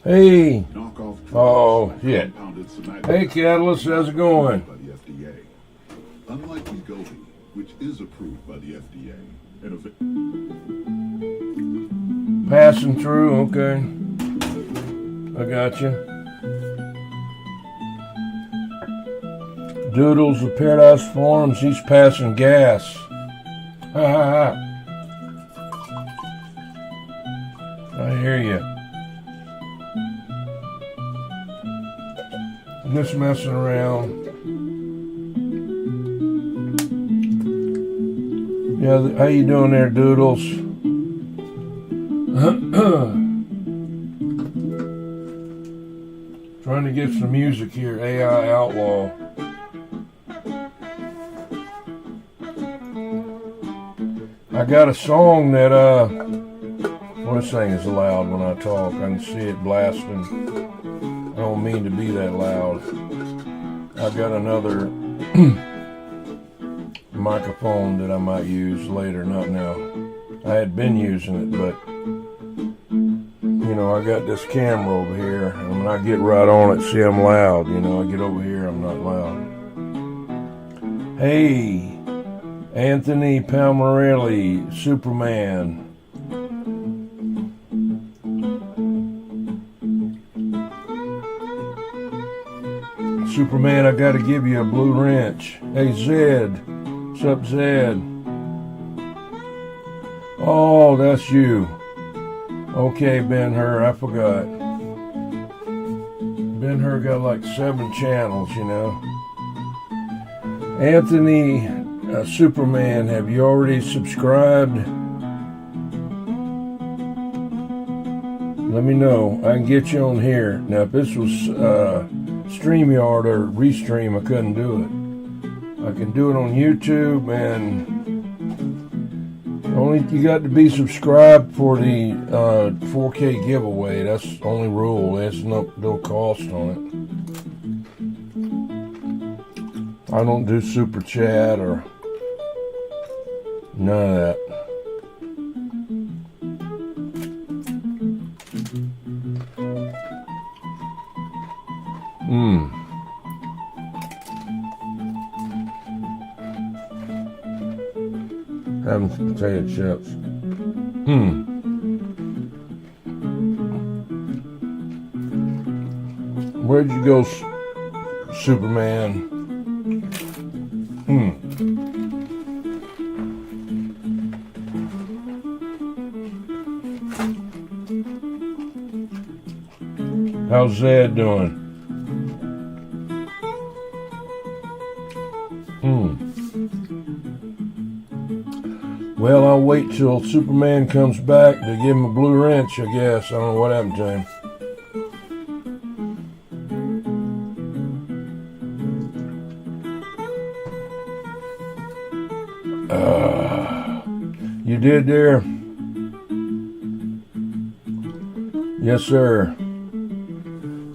Hey. Oh, shit. Hey, Catalyst, how's it going? Unlike Wegovy, which is approved by the FDA. Passing through, okay. I got you. Doodles of Paradise Farms, he's passing gas. Ha ha ha. I hear you. Just messing around. Yeah, how you doing there, Doodles? Trying to get some music here, AI Outlaw. I got a song that, well, this thing is loud when I talk. I can see it blasting. I don't mean to be that loud. I got another microphone that I might use later, not now. I had been using it, but you know, I got this camera over here, and when I get right on it, see I'm loud. You know, I get over here, I'm not loud. Hey, Anthony Palmarelli, Superman. Superman, I gotta give you a blue wrench. Hey, Zed. What's up, Zed? Oh, that's you. Okay, Ben-Hur, I forgot. Ben-Hur got like 7 channels, you know. Anthony, Superman, have you already subscribed? Let me know. I can get you on here. Now, if this was StreamYard or Restream, I couldn't do it. I can do it on YouTube, and only you got to be subscribed for the 4K giveaway. That's the only rule. There's no cost on it. I don't do super chat or none of that. Having some potato chips. Where'd you go, Superman? How's Zed doing? Well, I'll wait till Superman comes back to give him a blue wrench, I guess. I don't know what happened to him. You did there? Yes, sir.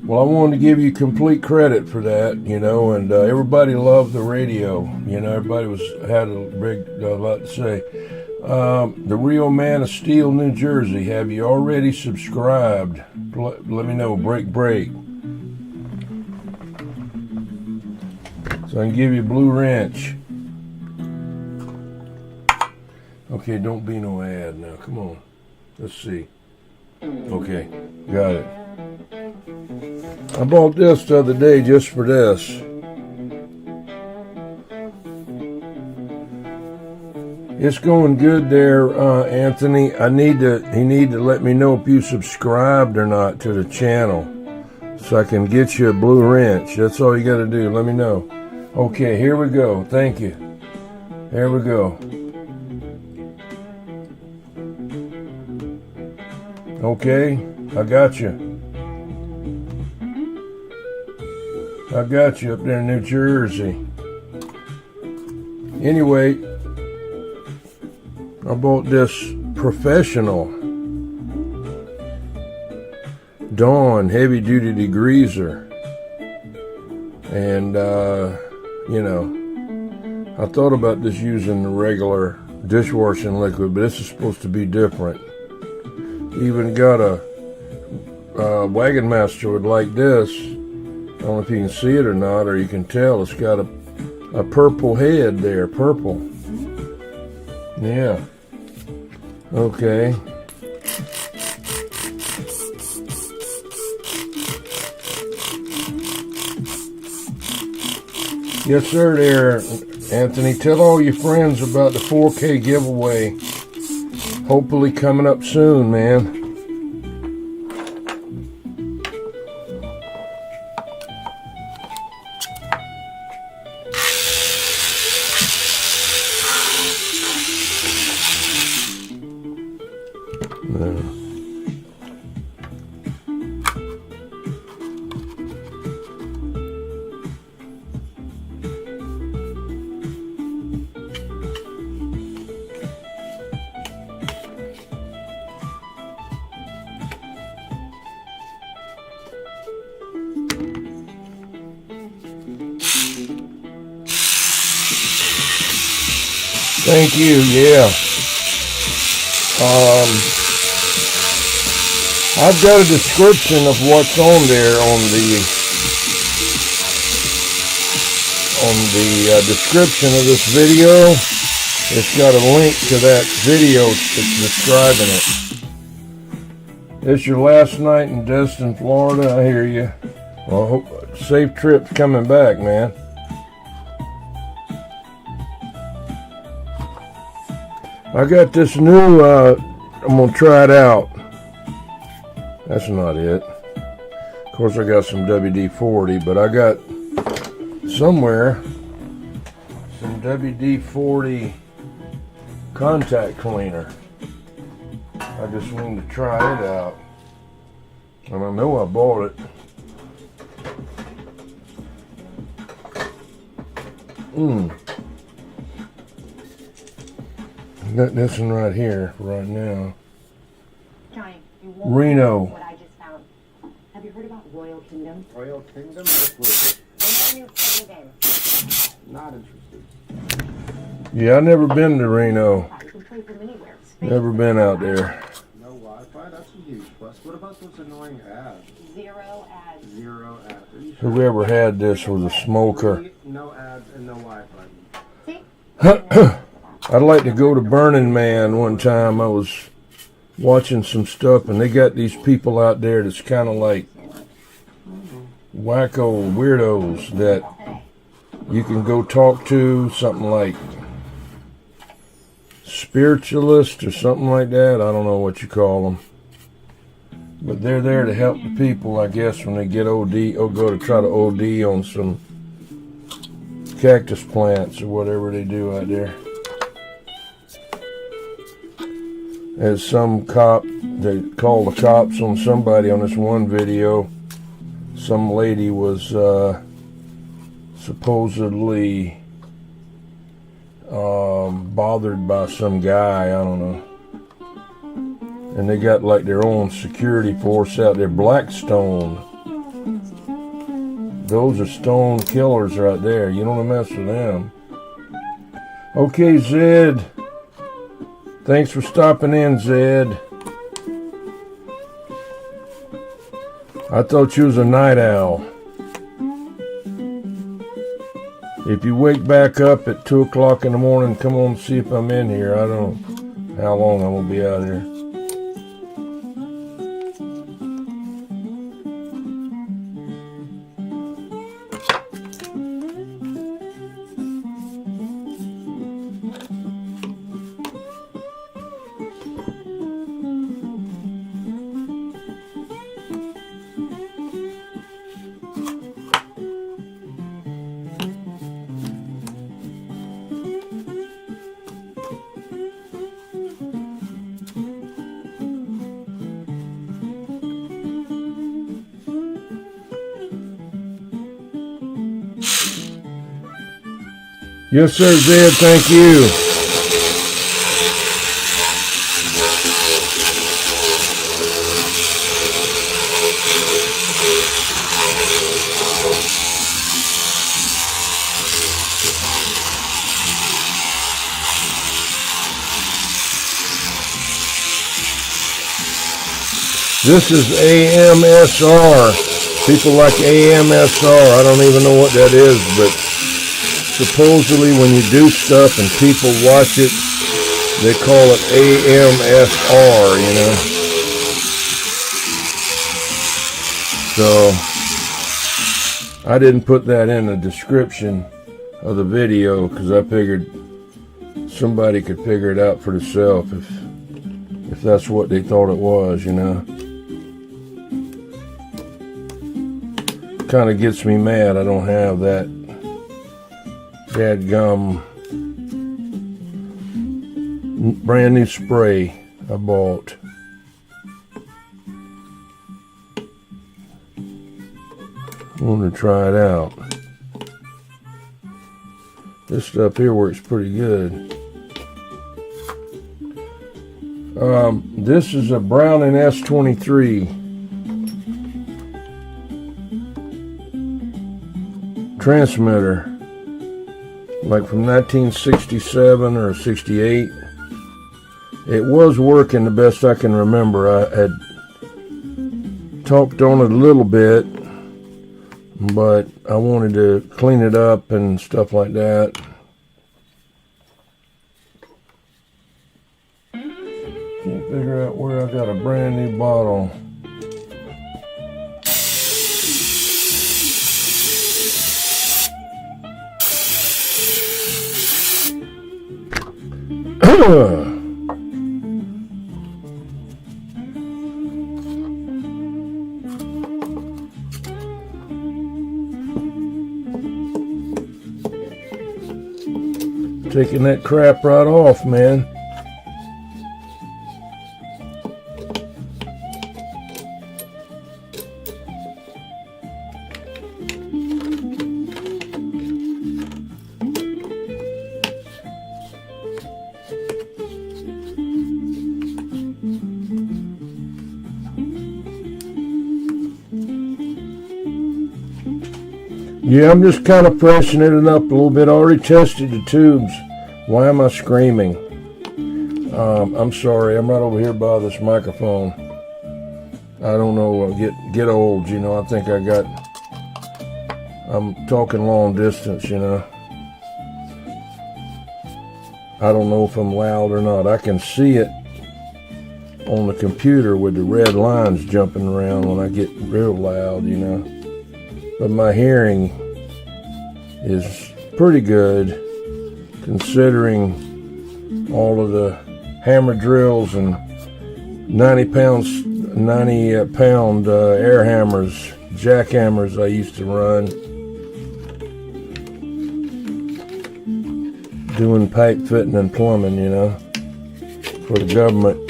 Well, I wanted to give you complete credit for that, you know, and everybody loved the radio. You know, everybody had a big lot to say. The Real Man of Steel, New Jersey, have you already subscribed? Let me know. Break. So I can give you a blue wrench. Okay, don't be no ad now. Come on. Let's see. Okay, got it. I bought this the other day just for this. It's going good there, Anthony. He need to let me know if you subscribed or not to the channel, so I can get you a blue wrench. That's all you got to do. Let me know. Okay, here we go. Thank you. Here we go. Okay, I got you. I got you up there in New Jersey. Anyway, I bought this Professional Dawn heavy duty degreaser. And, you know, I thought about just using the regular dishwashing liquid, but this is supposed to be different. Even got a Wagon Master would like this. I don't know if you can see it or not, or you can tell it's got a purple head there, purple. Yeah. Okay. Yes, sir, there, Anthony. Tell all your friends about the 4K giveaway. Hopefully coming up soon, man. Thank you, yeah. I've got a description of what's on there on the description of this video. It's got a link to that video describing it. It's your last night in Destin, Florida. I hear you. Well, safe trip coming back, man. I got this new, I'm going to try it out. That's not it. Of course, I got some WD-40, but I got somewhere some WD-40 contact cleaner. I just wanted to try it out. And I know I bought it. Got this one right here right now. Johnny, you won't Reno. what I just found. Have you heard about Royal Kingdom? Royal Kingdom? Liquid. New game. Not interested. Yeah, I never been to Reno. You can play from anywhere. Never been out there. No Wi-Fi? That's a huge plus. What about those annoying ads? Zero ads. Zero ads. Are you sure? Whoever had this was a smoker. No ads and no Wi-Fi. See? I'd like to go to Burning Man one time. I was watching some stuff, and they got these people out there that's kind of like wacko weirdos that you can go talk to, something like spiritualist or something like that. I don't know what you call them. But they're there to help the people, I guess, when they get OD or go to try to OD on some cactus plants or whatever they do out there. As some cop, they called the cops on somebody on this one video. Some lady was supposedly bothered by some guy, I don't know. And they got like their own security force out there, Blackstone. Those are stone killers right there. You don't want to mess with them. Okay, Zed. Thanks for stopping in, Zed. I thought you was a night owl. If you wake back up at 2 o'clock in the morning, come on and see if I'm in here. I don't know how long I'm going to be out here. Yes, sir, Zed. Thank you. This is AMSR. People like AMSR. I don't even know what that is, but supposedly when you do stuff and people watch it, they call it AMSR, you know. So I didn't put that in the description of the video because I figured somebody could figure it out for themselves if that's what they thought it was, you know. Kind of gets me mad I don't have that dadgum brand new spray I bought. I want to try it out. This stuff here works pretty good. This is a Browning S-23 transmitter, like from 1967 or 68. It was working the best I can remember. I had talked on it a little bit, but I wanted to clean it up and stuff like that. Can't figure out where I got a brand new bottle. Taking that crap right off, man. Yeah, I'm just kind of pressing it up a little bit. I already tested the tubes. Why am I screaming? I'm sorry. I'm right over here by this microphone. I don't know. Get old, you know. I think I'm talking long distance, you know. I don't know if I'm loud or not. I can see it on the computer with the red lines jumping around when I get real loud, you know. But my hearing is pretty good considering all of the hammer drills and 90 pound air hammers, jackhammers I used to run, doing pipe fitting and plumbing, you know, for the government.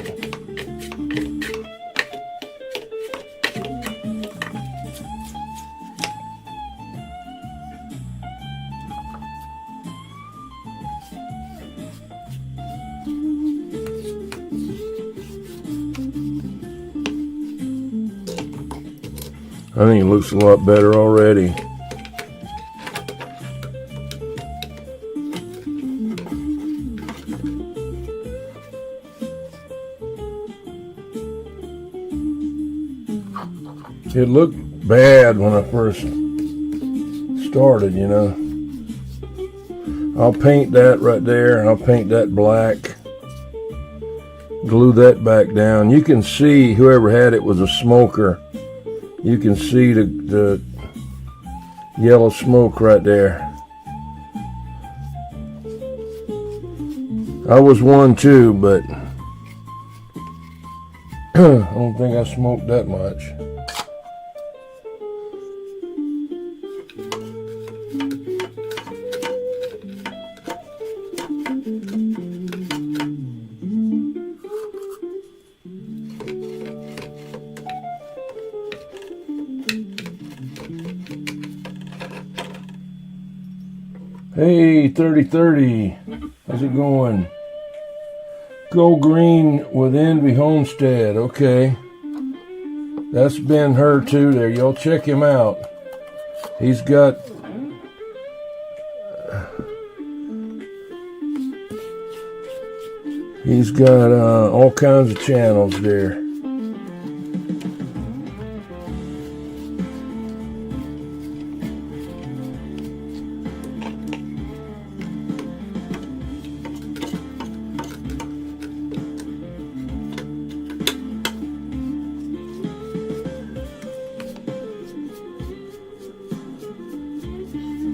I think it looks a lot better already. It looked bad when I first started, you know. I'll paint that right there. I'll paint that black. Glue that back down. You can see whoever had it was a smoker. You can see the yellow smoke right there. I was one too, but I don't think I smoked that much. Hey, 3030. How's it going? Go Green with Envy Homestead. Okay. That's Ben Hur too there. Y'all check him out. He's got all kinds of channels there.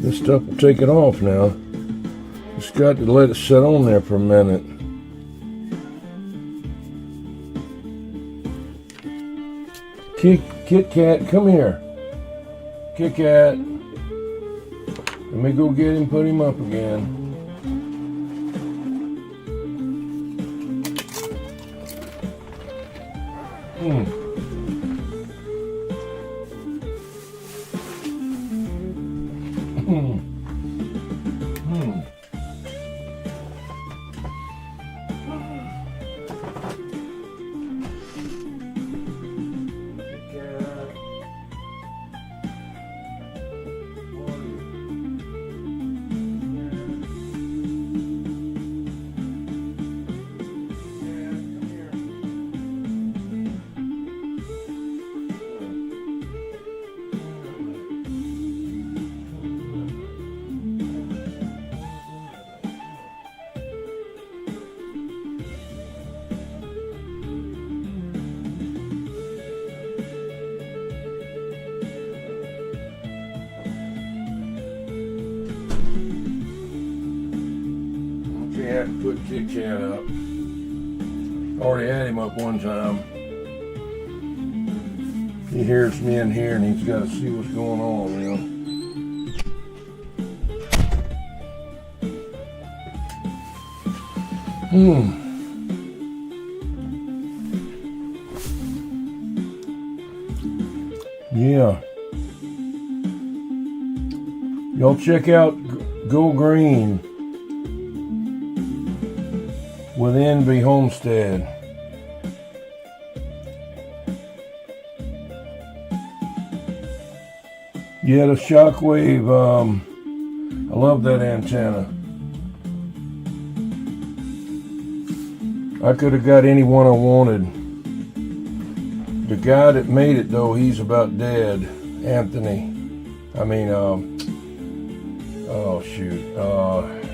This stuff will take it off now. Just got to let it sit on there for a minute. Kit Kat, come here. Kit Kat. Let me go get him, put him up again. Had to put Kit Kat up. Already had him up one time. He hears me in here and he's got to see what's going on, you know. Yeah. Y'all check out Go Green with Envy Homestead. Yeah, the Shockwave, I love that antenna. I could have got any one I wanted. The guy that made it though, he's about dead. Anthony.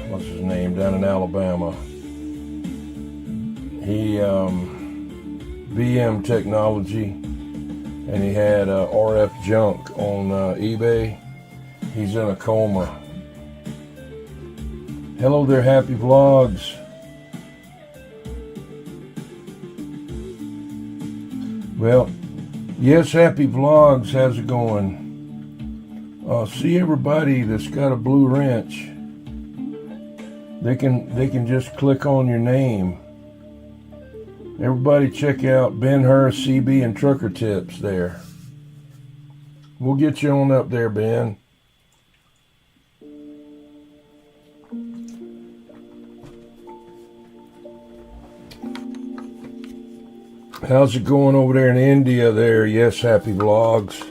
What's his name? Down in Alabama. He, VM Technology, and he had RF junk on eBay. He's in a coma. Hello there, Happy Vlogs. Well, yes, Happy Vlogs, how's it going? See everybody that's got a blue wrench. They can just click on your name. Everybody check out Ben Hur, CB, and Trucker Tips there. We'll get you on up there, Ben. How's it going over there in India there? Yes, Happy Vlogs.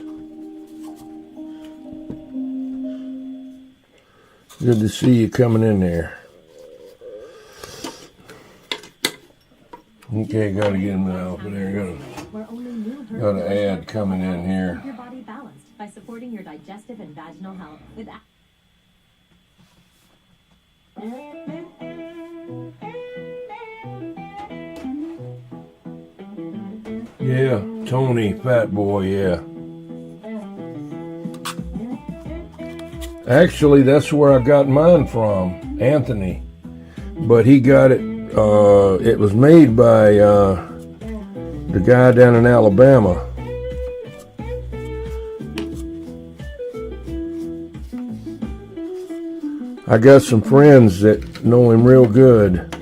Good to see you coming in there. Okay, gotta get him out there. Got an ad coming in here. Keep your body balanced by supporting your digestive and vaginal health with Yeah, Tony, Fat Boy, yeah. Actually, that's where I got mine from, Anthony. But he got it, it was made by the guy down in Alabama. I got some friends that know him real good.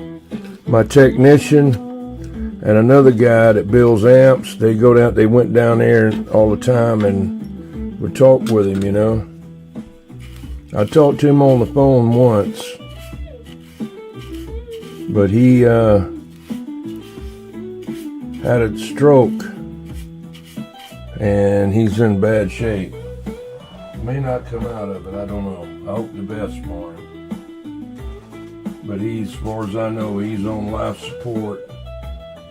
My technician and another guy that builds amps, they went down there all the time and would talk with him, you know. I talked to him on the phone once, but he had a stroke and he's in bad shape. May not come out of it, I don't know. I hope the best for him. But he's, as far as I know, he's on life support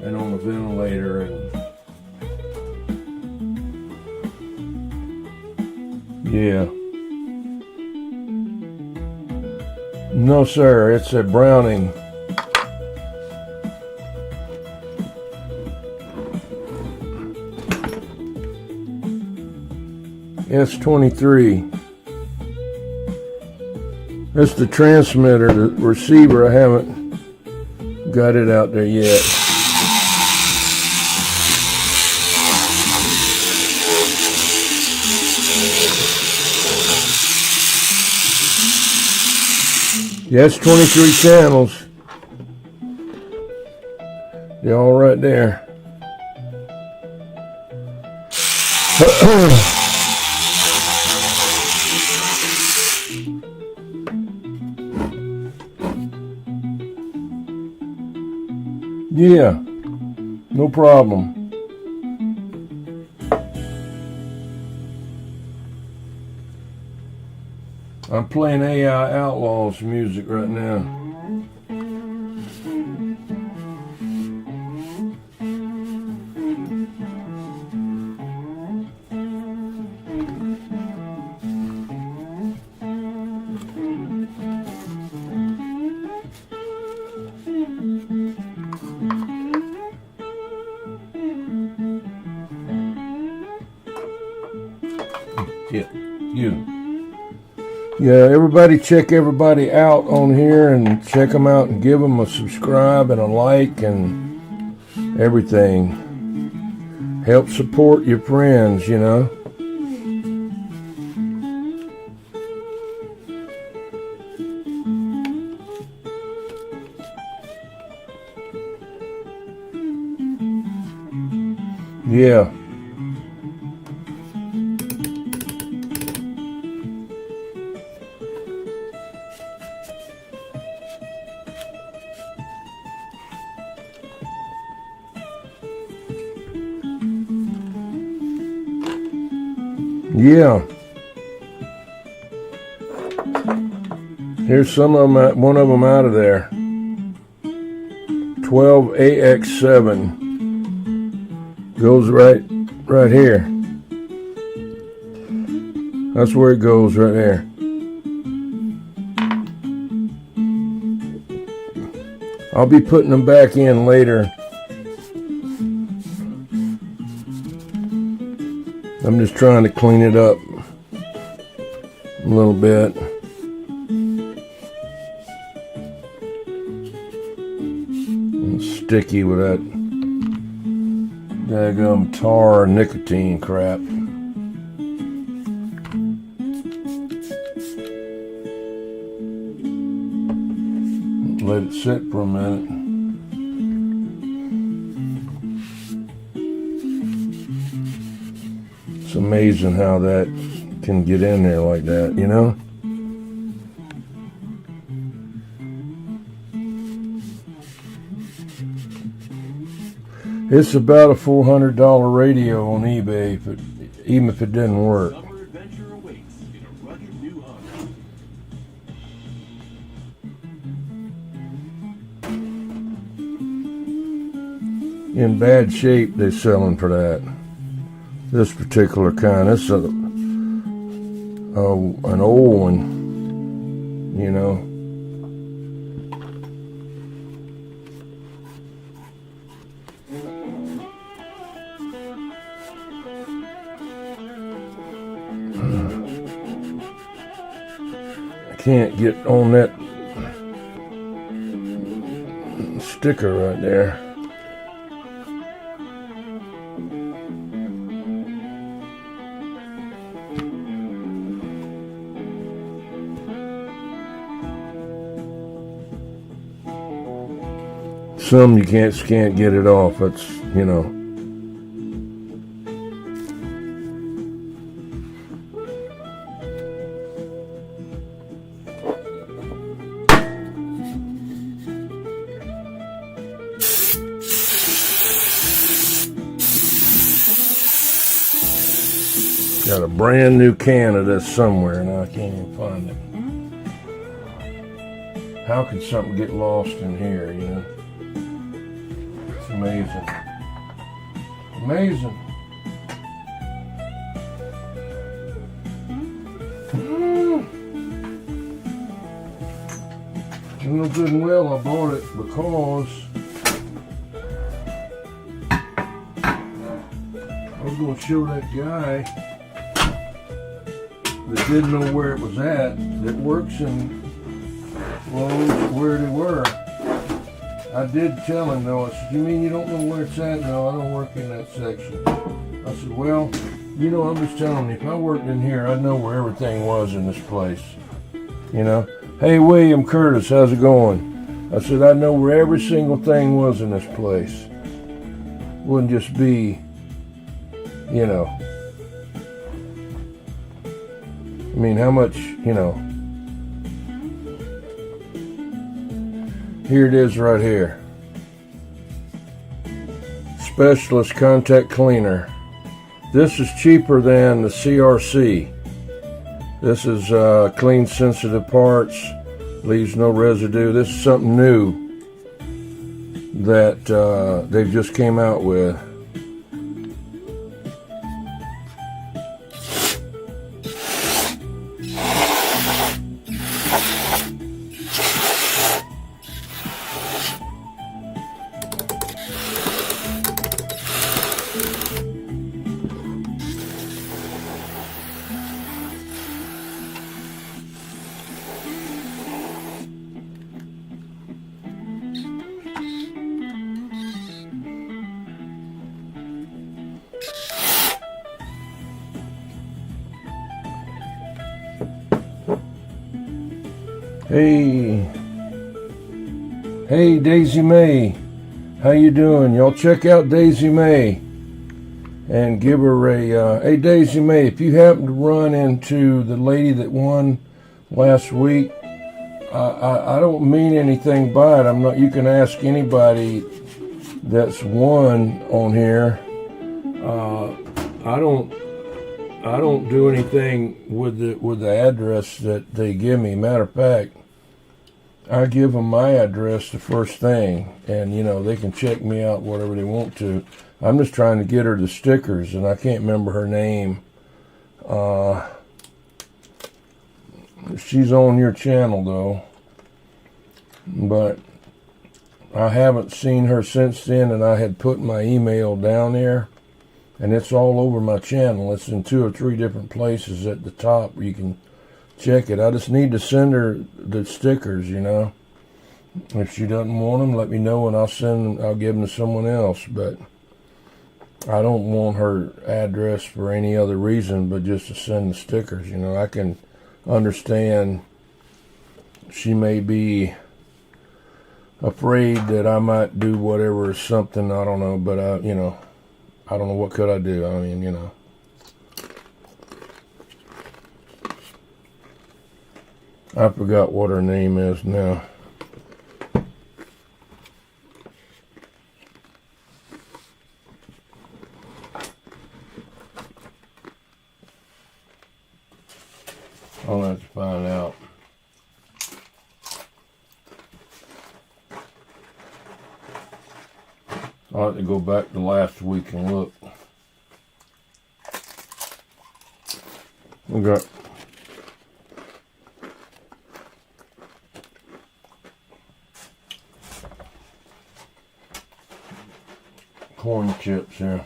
and on a ventilator, and yeah. No, sir, it's a Browning. S-23. That's the transmitter, the receiver. I haven't got it out there yet. The S-23 channels. They're all right there. Yeah, no problem. I'm playing AI Outlaws music right now. Yeah, everybody check everybody out on here and check them out and give them a subscribe and a like and everything. Help support your friends, you know. Yeah. Yeah. Here's some of them, one of them out of there. 12AX7 goes right here. That's where it goes, right there. I'll be putting them back in later. I'm just trying to clean it up a little bit. It's sticky with that daggum tar nicotine crap. Let it sit for a minute. It's amazing how that can get in there like that, you know? It's about a $400 radio on eBay, even if it didn't work. Summer adventure awaits in a rugged new Hump. In bad shape, they're selling for that. This particular kind. This is an old one, you know. I can't get on that sticker right there. Some you can't get it off. It's, you know. Got a brand new can of this somewhere and I can't even find it. How could something get lost in here, you know? It's amazing. Amazing. You know good and well I bought it because I was going to show that guy that didn't know where it was at, that works in Lowe's, where they were. I did tell him though, I said, you mean you don't know where it's at? No, I don't work in that section. I said, well, you know, I'm just telling you, if I worked in here, I'd know where everything was in this place. You know? Hey, William Curtis, how's it going? I said, I know where every single thing was in this place. Wouldn't just be, you know. I mean, how much, you know. Here it is right here. Specialist Contact Cleaner. This is cheaper than the CRC. This is clean sensitive parts, leaves no residue. This is something new that they've just came out with. Hey Daisy May, how you doing? Y'all check out Daisy May and give her a hey Daisy May, if you happen to run into the lady that won last week, I don't mean anything by it. I'm not. You can ask anybody that's won on here. I don't do anything with the address that they give me. Matter of fact, I give them my address the first thing, and you know they can check me out whatever they want to. I'm just trying to get her the stickers, and I can't remember her name. She's on your channel though, but I haven't seen her since then, and I had put my email down there, and it's all over my channel. It's in 2 or 3 different places at the top where you can check it. I just need to send her the stickers, you know. If she doesn't want them, let me know and I'll give them to someone else. But I don't want her address for any other reason but just to send the stickers, you know. I can understand she may be afraid that I might do whatever or something, I don't know, but you know, I don't know, what could I do? I mean, you know. I forgot what her name is now. I'll have to find out. I'll have to go back to last week and look. We got corn chips here.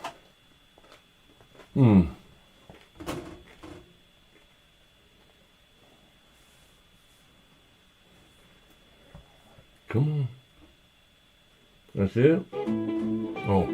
Come on. That's it? Oh.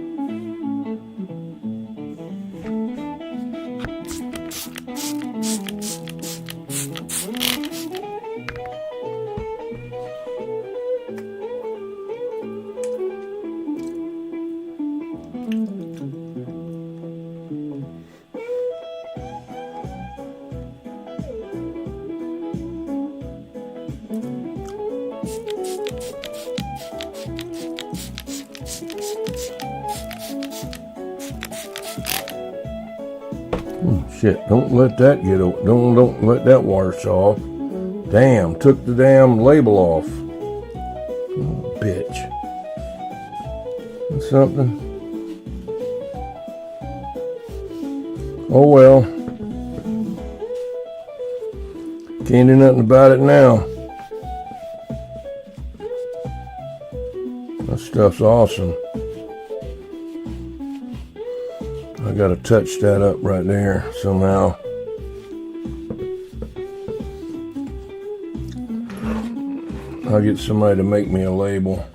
Shit, don't let that get, don't let that wash off. Damn, took the damn label off. Oh, bitch. Something. Oh well. Can't do nothing about it now. That stuff's awesome. I gotta touch that up right there somehow. I'll get somebody to make me a label.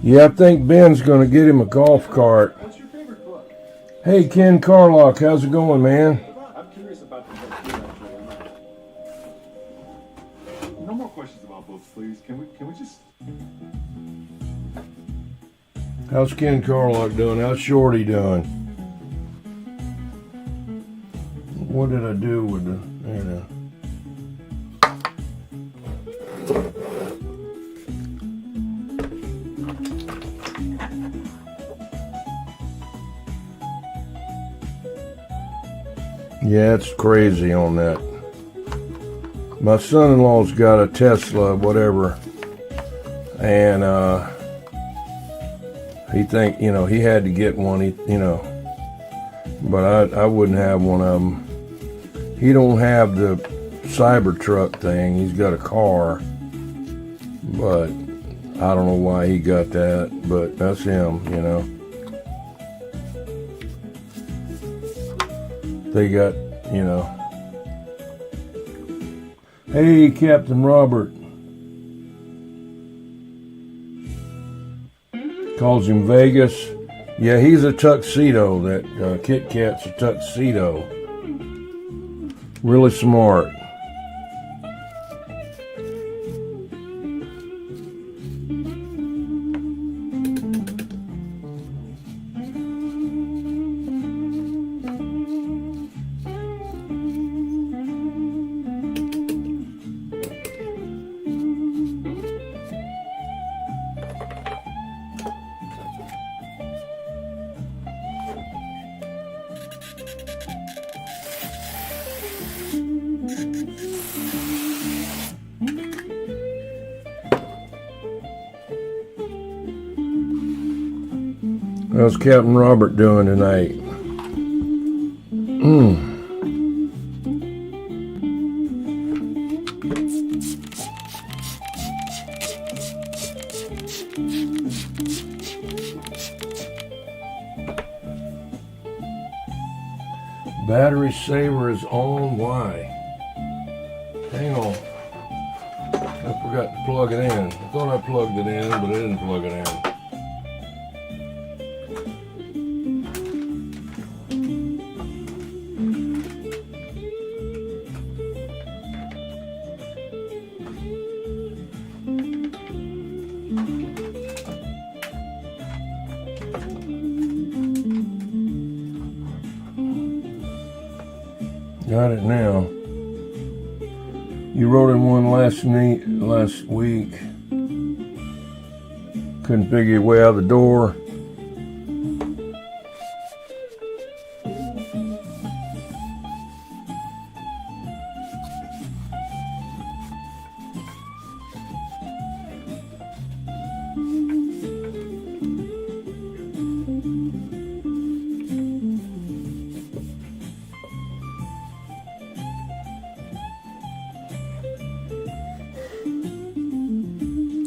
Yeah, I think Ben's gonna get him a golf cart. What's your favorite book? Hey, Ken Carlock, how's it going, man? I'm curious about the book too, actually. No more questions about books, please. Can we just... How's Ken Carlock doing? How's Shorty doing? What did I do with the, there now? Yeah, it's crazy on that. My son-in-law's got a Tesla, whatever, and he think, he had to get one, but I wouldn't have one of them. He don't have the Cybertruck thing. He's got a car, but I don't know why he got that, but that's him, They got, Hey, Captain Robert. Calls him Vegas. Yeah, he's a tuxedo. That Kit Kat's a tuxedo. Really smart. How's Captain Robert doing tonight? Battery saver is on. Why? Hang on. I forgot to plug it in. I thought I plugged it in, but I didn't plug it in. Got it now. You wrote in one last week. Couldn't figure your way out the door.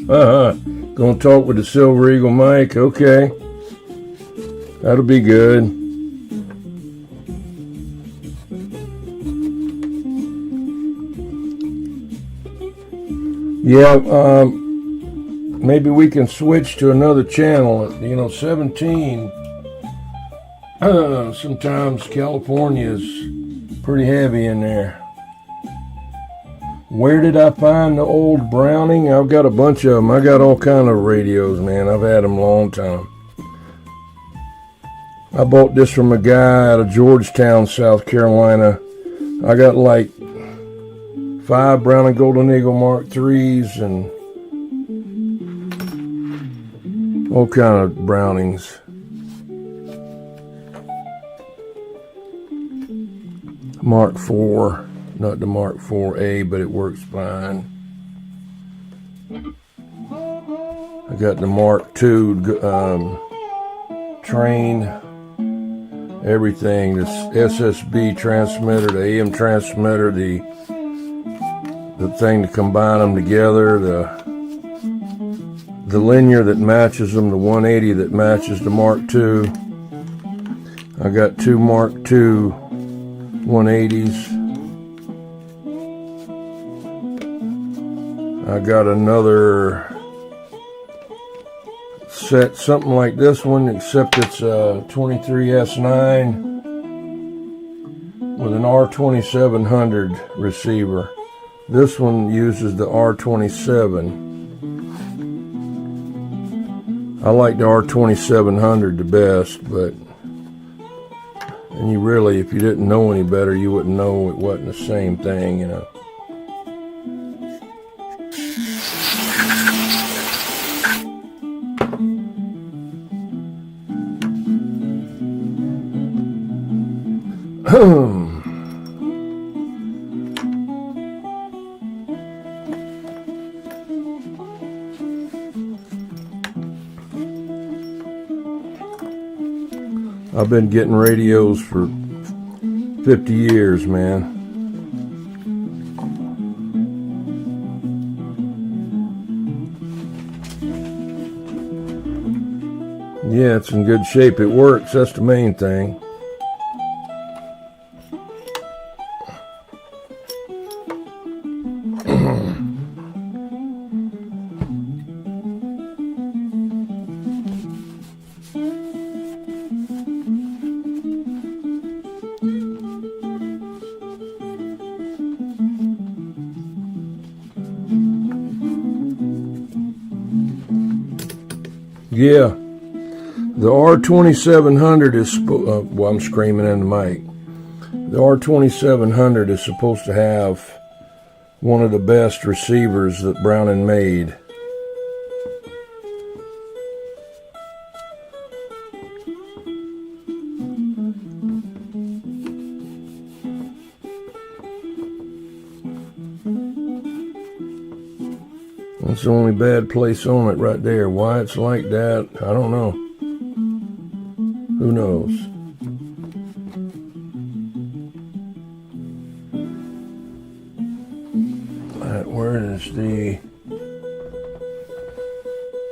Gonna talk with the Silver Eagle mic. Okay. That'll be good. Yeah, maybe we can switch to another channel. 17. Sometimes California is pretty heavy in there. Where did I find the old Browning? I've got a bunch of them. I got all kind of radios, man. I've had them a long time. I bought this from a guy out of Georgetown, South Carolina. I got like 5 Browning Golden Eagle Mark IIIs and all kind of Brownings. Mark IV, not the Mark IVA, but it works fine. I got the Mark II train, everything, this SSB transmitter, the AM transmitter, the thing to combine them together, the linear that matches them, the 180 that matches the Mark II. I got 2 Mark II 180s. I got another set, something like this one, except it's a 23S9 with an R2700 receiver. This one uses the R27. I like the R2700 the best, but and you really, if you didn't know any better, you wouldn't know it wasn't the same thing, you know. I've been getting radios for 50 years, man. Yeah, it's in good shape. It works. That's the main thing. Yeah, the R2700 is, well, I'm screaming in the mic. The R2700 is supposed to have one of the best receivers that Browning made. That's the only bad place on it right there. Why it's like that, I don't know. Who knows? Right, where is the...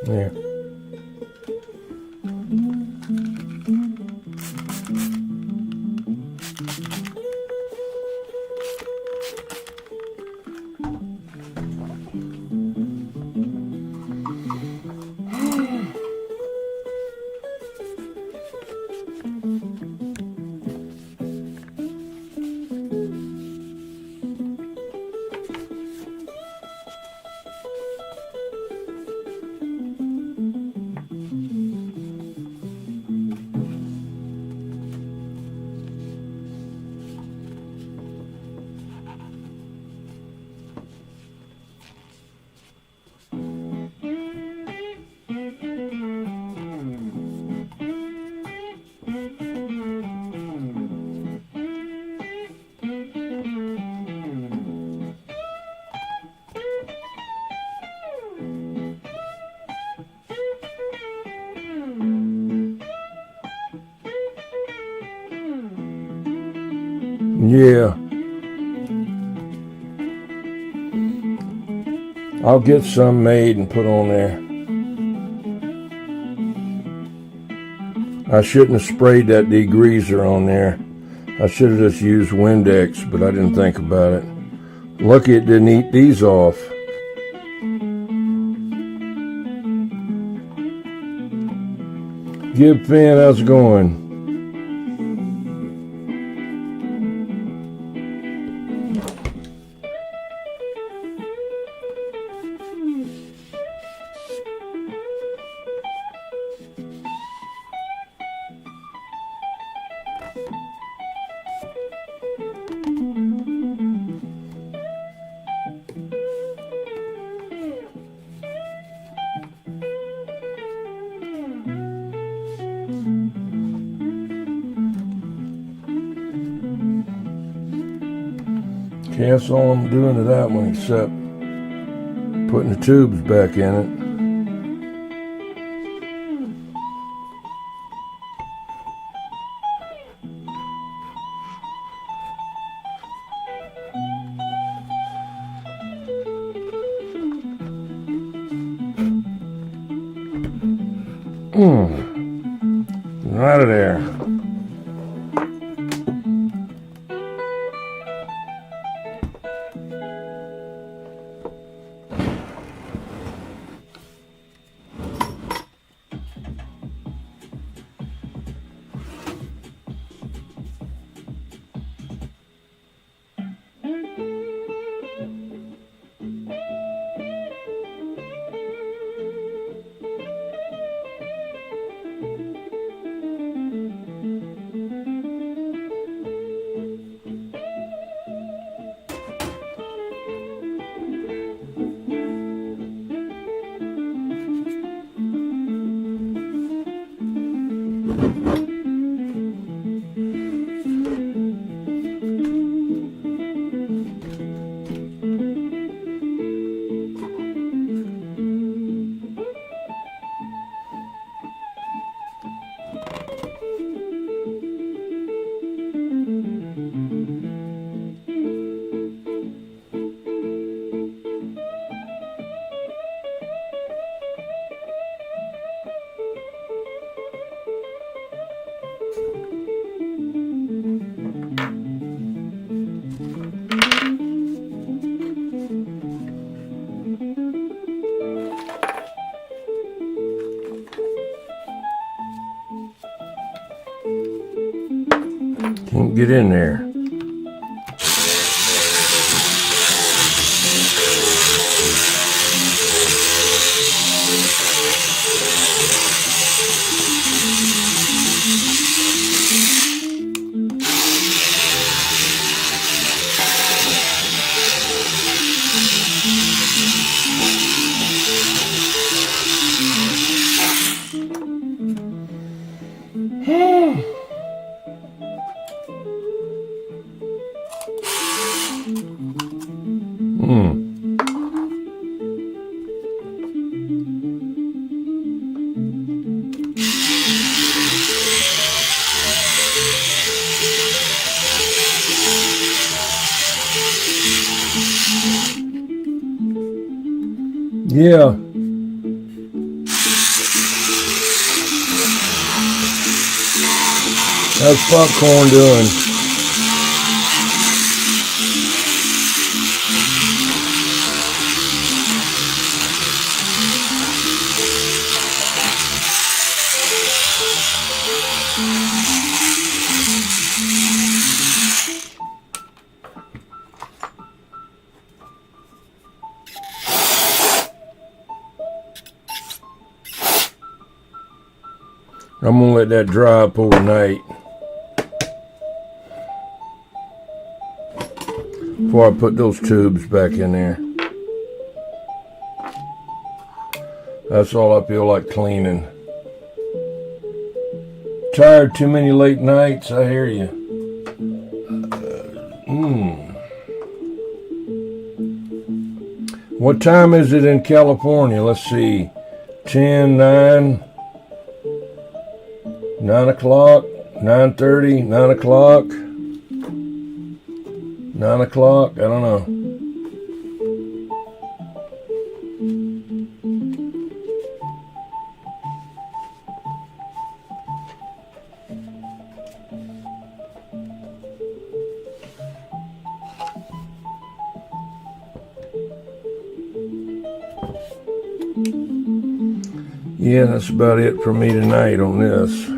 There. Yeah. I'll get some made and put on there. I shouldn't have sprayed that degreaser on there. I should have just used Windex, but I didn't think about it. Lucky it didn't eat these off. Gib Finn, how's it going? That's all I'm doing to that one except putting the tubes back in it. Out of there. Can't get in there. Yeah. How's popcorn doing? I'm gonna let that dry up overnight before I put those tubes back in there. That's all I feel like cleaning. Tired, too many late nights, I hear you. What time is it in California? Let's see. 10, 9, 9 o'clock, 9:30, 9 o'clock, 9 o'clock, I don't know. Yeah, that's about it for me tonight on this.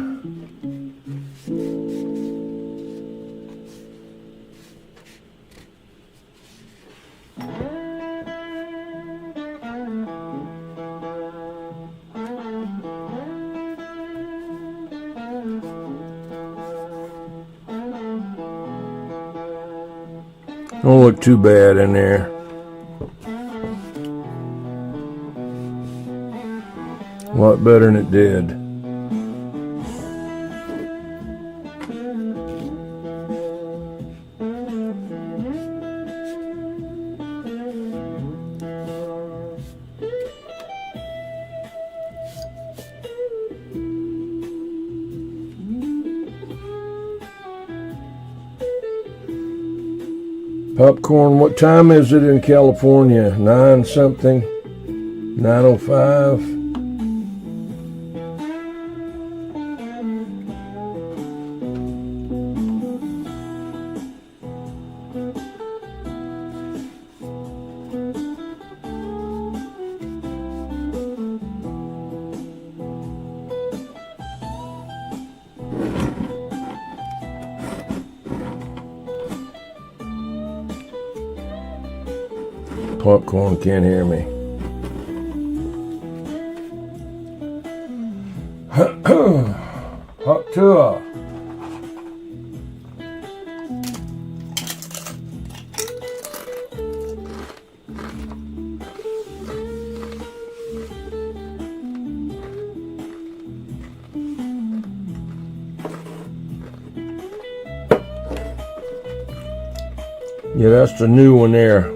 Don't look too bad in there. A lot better than it did. Popcorn, what time is it in California? 9 something? 9:05? Popcorn can't hear me. Hot tour. Yeah, that's the new one there.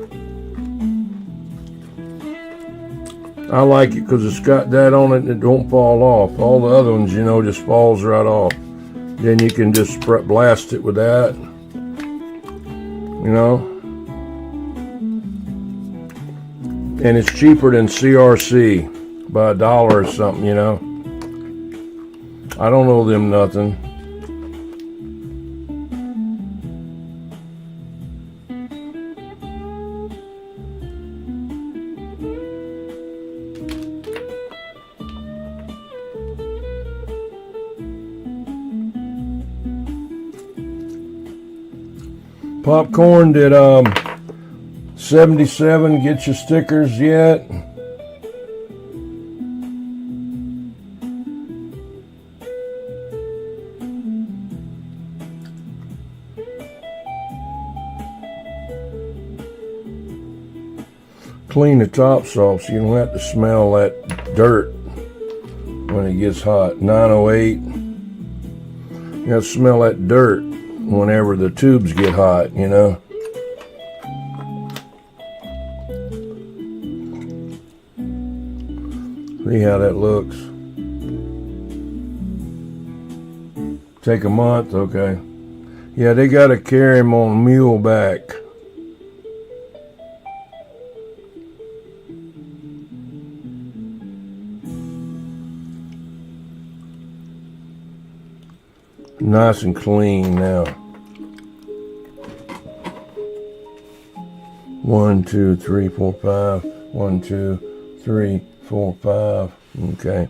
I like it because it's got that on it and it don't fall off. All the other ones, you know, just falls right off. Then you can just blast it with that, you know. And it's cheaper than CRC by $1 or something, you know. I don't owe them nothing. Popcorn, did 77 get your stickers yet? Clean the tops off so you don't have to smell that dirt when it gets hot. 9:08. You have to smell that dirt whenever the tubes get hot, you know. See how that looks. Take a month, okay. Yeah, they got to carry them on mule back. Nice and clean now. 1, 2, 3, 4, 5. 1, 2, 3, 4, 5. Okay.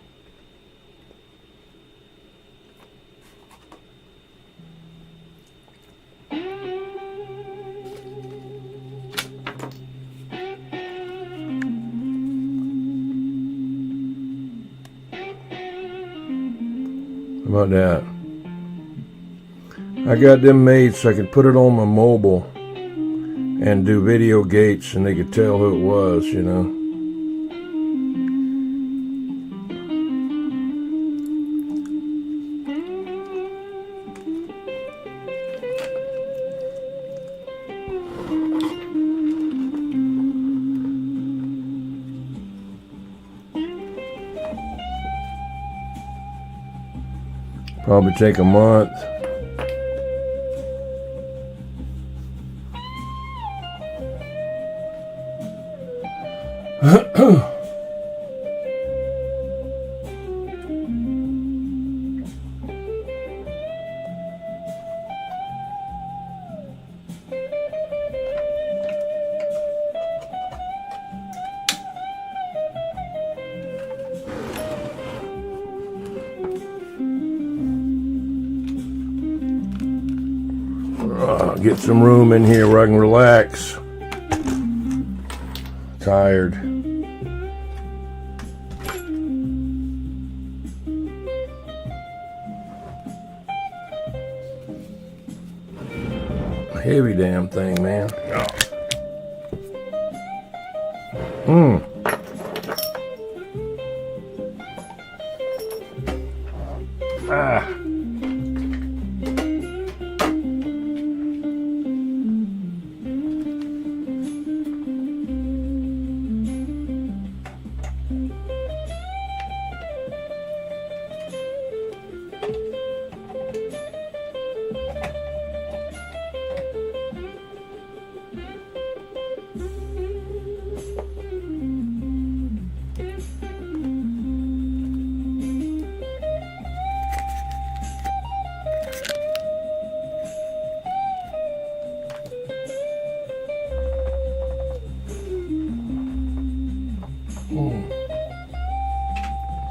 How about that? I got them made so I could put it on my mobile and do video gates and they could tell who it was, you know. Probably take a month. Get some room in here where I can relax. Tired. Heavy damn thing, man. Ah.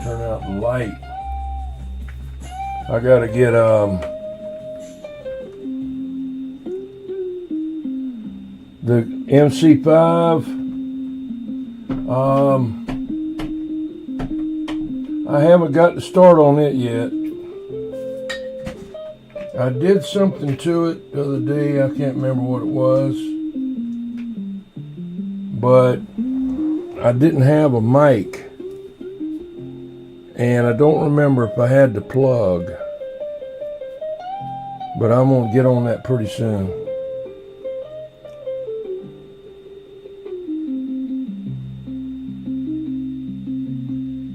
Turn out the light. I gotta get the MC5. I haven't got to start on it yet. I did something to it the other day. I can't remember what it was, but I didn't have a mic, and I don't remember if I had the plug, but I'm gonna get on that pretty soon.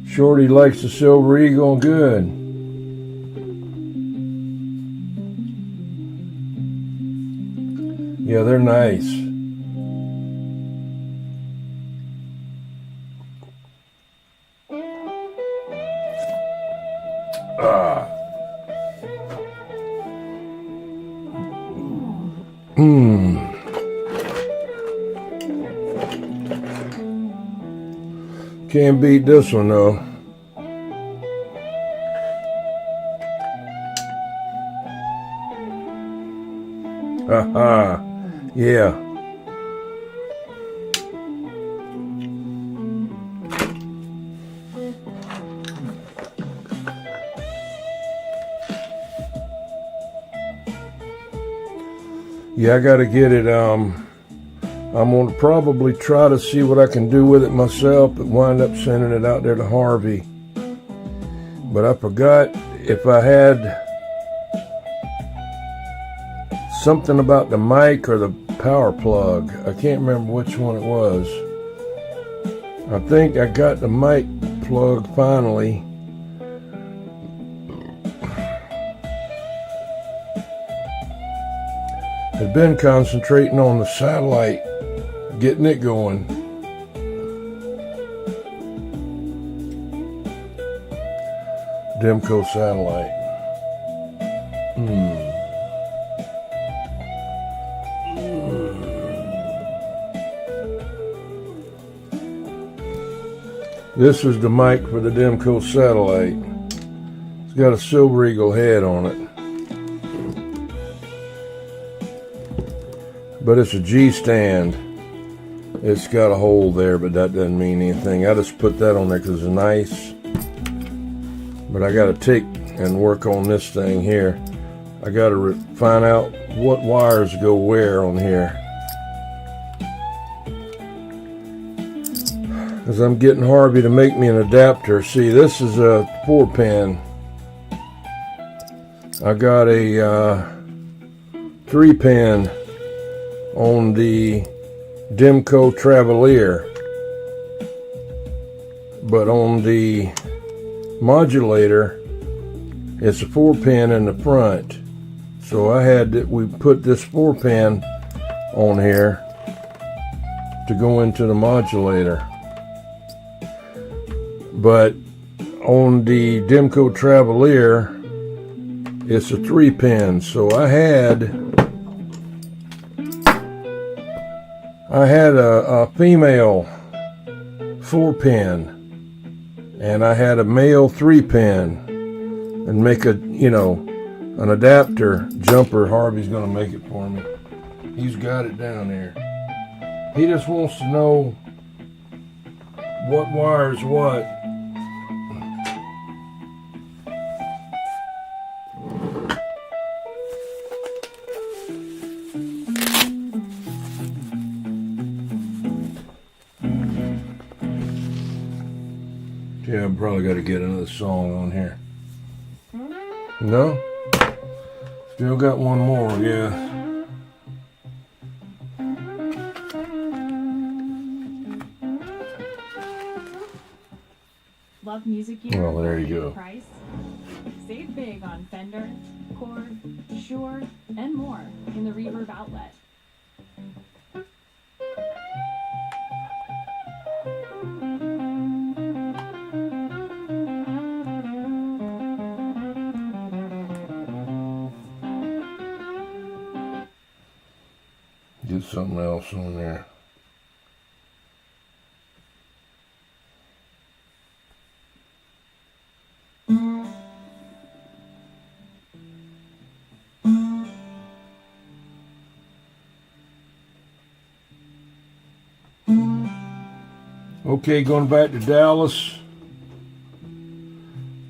Shorty likes the Silver Eagle. Good. Yeah, they're nice. Can't beat this one though. Haha. Yeah. Yeah, I gotta get it, I'm gonna probably try to see what I can do with it myself, but wind up sending it out there to Harvey. But I forgot if I had something about the mic or the power plug. I can't remember which one it was. I think I got the mic plug finally. I've been concentrating on the satellite, getting it going. Demco satellite. This is the mic for the Demco satellite. It's got a Silver Eagle head on it. But it's a G stand. It's got a hole there, but that doesn't mean anything. I just put that on there because it's nice. But I got to take and work on this thing here. I got to find out what wires go where on here. Because I'm getting Harvey to make me an adapter. See, this is a 4-pin. I got a 3-pin on the Demco Travelier, but on the modulator it's a 4-pin in the front, so we put this 4-pin on here to go into the modulator. But on the Demco Travelier it's a 3-pin, so I had a female 4-pin, and I had a male 3-pin, and make an adapter jumper. Harvey's gonna make it for me. He's got it down there. He just wants to know what wires what. Yeah, I've probably got to get another song on here. No? Still got one more, yeah. Love music gear? Well, there you go. Price? Save big on Fender, Cord, Shure, and more in the Reverb outlet. Get something else on there. Okay, going back to Dallas.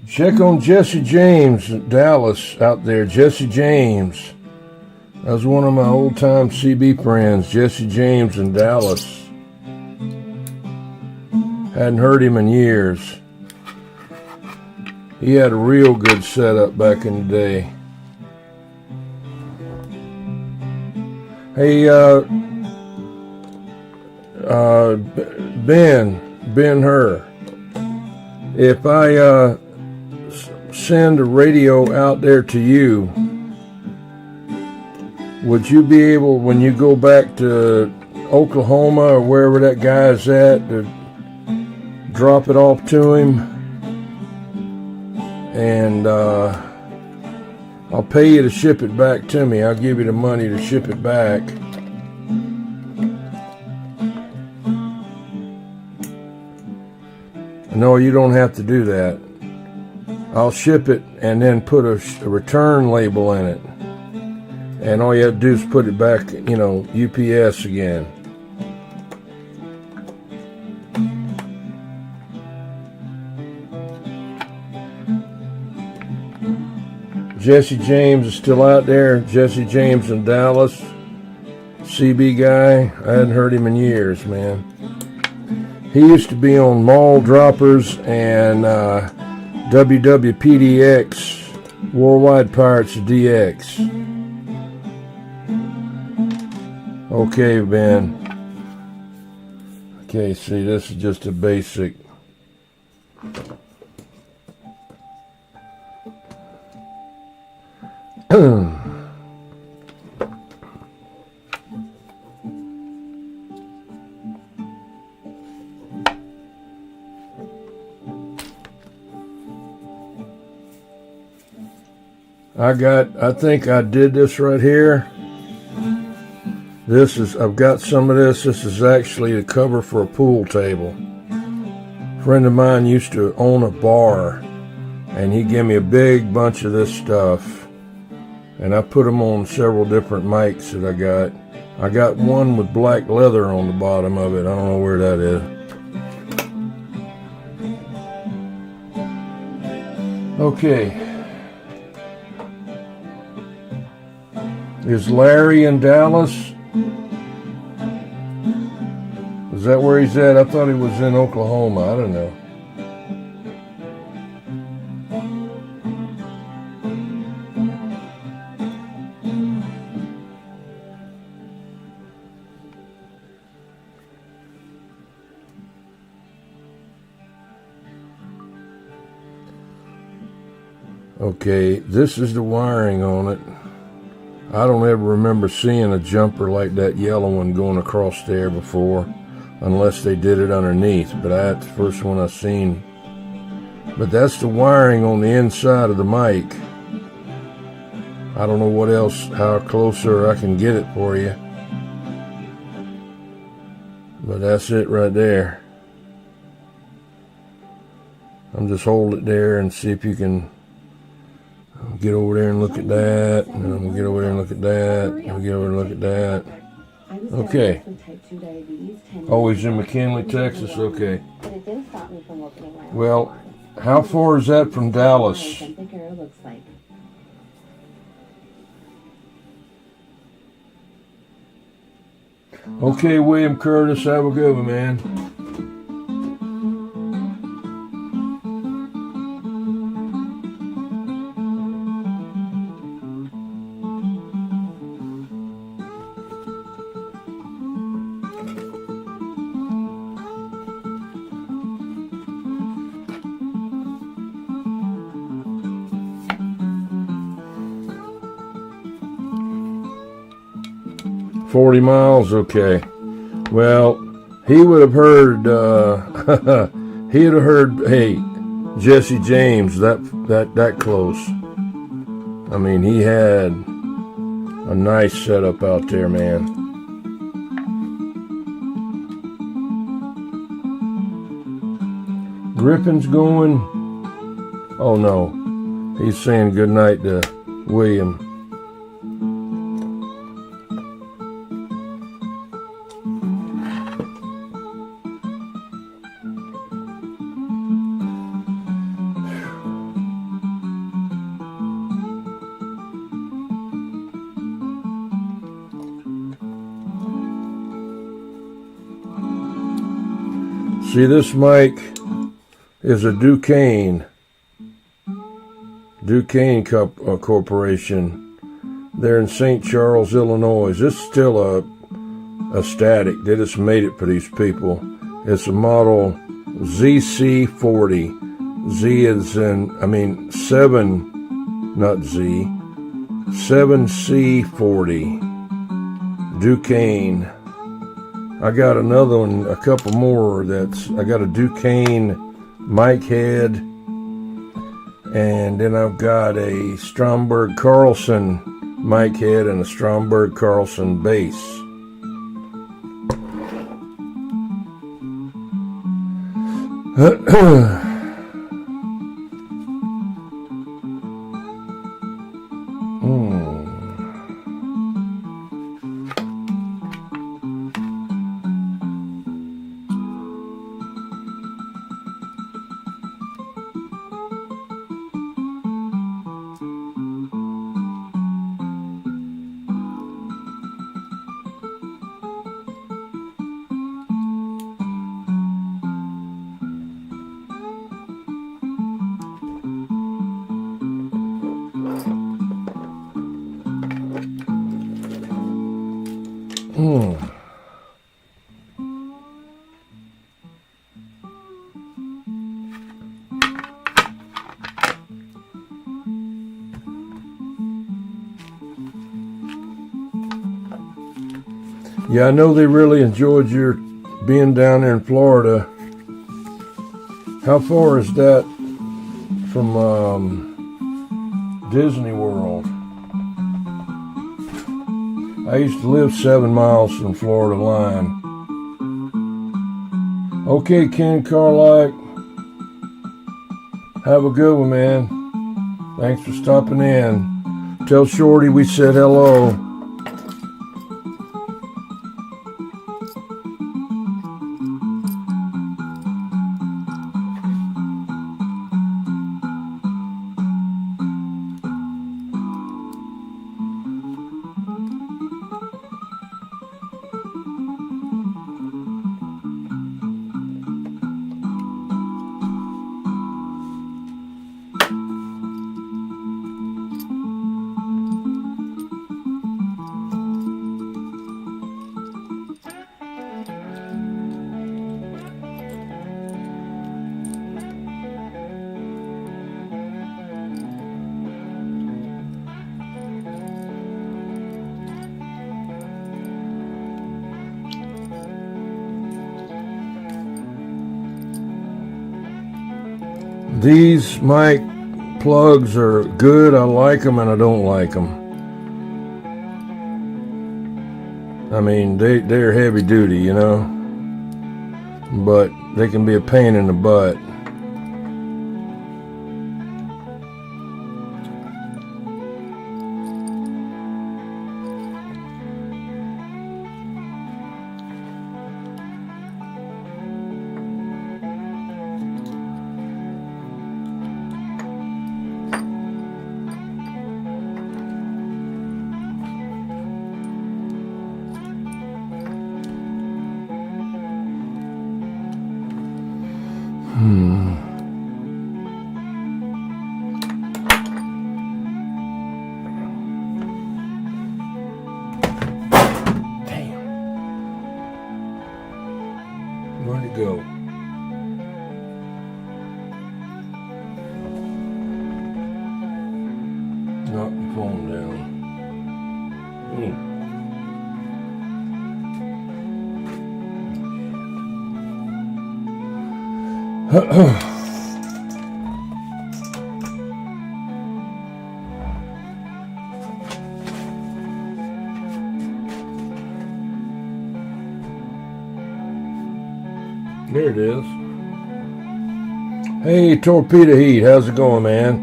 Check on Jesse James in Dallas out there. Jesse James. That was one of my old-time CB friends, Jesse James in Dallas. Hadn't heard him in years. He had a real good setup back in the day. Hey, Ben Hur, if I send a radio out there to you, would you be able, when you go back to Oklahoma or wherever that guy is at, to drop it off to him? And I'll pay you to ship it back to me. I'll give you the money to ship it back. No, you don't have to do that. I'll ship it and then put a return label in it. And all you have to do is put it back, you know, UPS again. Jesse James is still out there. Jesse James in Dallas. CB guy. I hadn't heard him in years, man. He used to be on Mall Droppers and WWPDX, Worldwide Pirates DX. Okay, Ben. Okay, see, this is just a basic. I think I did this right here. I've got some of this. This is actually the cover for a pool table. A friend of mine used to own a bar, and he gave me a big bunch of this stuff. And I put them on several different mics that I got. I got one with black leather on the bottom of it. I don't know where that is. Okay. Is Larry in Dallas? Is that where he's at? I thought he was in Oklahoma. I don't know. Okay, this is the wiring on it. I don't ever remember seeing a jumper like that yellow one going across there before, unless they did it underneath, but that's the first one I've seen. But that's the wiring on the inside of the mic. I don't know what else, how closer I can get it for you. But that's it right there. I'm just hold it there and see if you can get over there and look at that. And then we'll get over there and look at that. And we'll get over and look at that. Okay. Always in McKinley, Texas. Okay. But it didn't stop me from opening my own Well, salon. how far is that from Dallas? What authentic hair looks like. Okay, William Curtis, have a good one, man. $40 miles, okay. Well, he would have heard. He'd have heard. Hey, Jesse James, that close. I mean, he had a nice setup out there, man. Griffin's going. Oh no, he's saying good night to William. See, this mic is a Duquesne Corporation. They're in St. Charles, Illinois. This is still a static. They just made it for these people. It's a model ZC40. Z is in, 7, not Z. 7C40. Duquesne. I got another one, a couple more I got a Duquesne mic head, and then I've got a Stromberg Carlson mic head and a Stromberg Carlson bass. Yeah, I know they really enjoyed your being down there in Florida. How far is that from Disney World? I used to live 7 miles from Florida line. Okay, Ken Carlike. Have a good one, man. Thanks for stopping in. Tell Shorty we said hello. These mic plugs are good. I like them and I don't like them. I mean, they're heavy duty, you know, but they can be a pain in the butt. Damn. Where'd it go? Knock the phone down. There it is. Hey, Torpedo Heat, how's it going, man?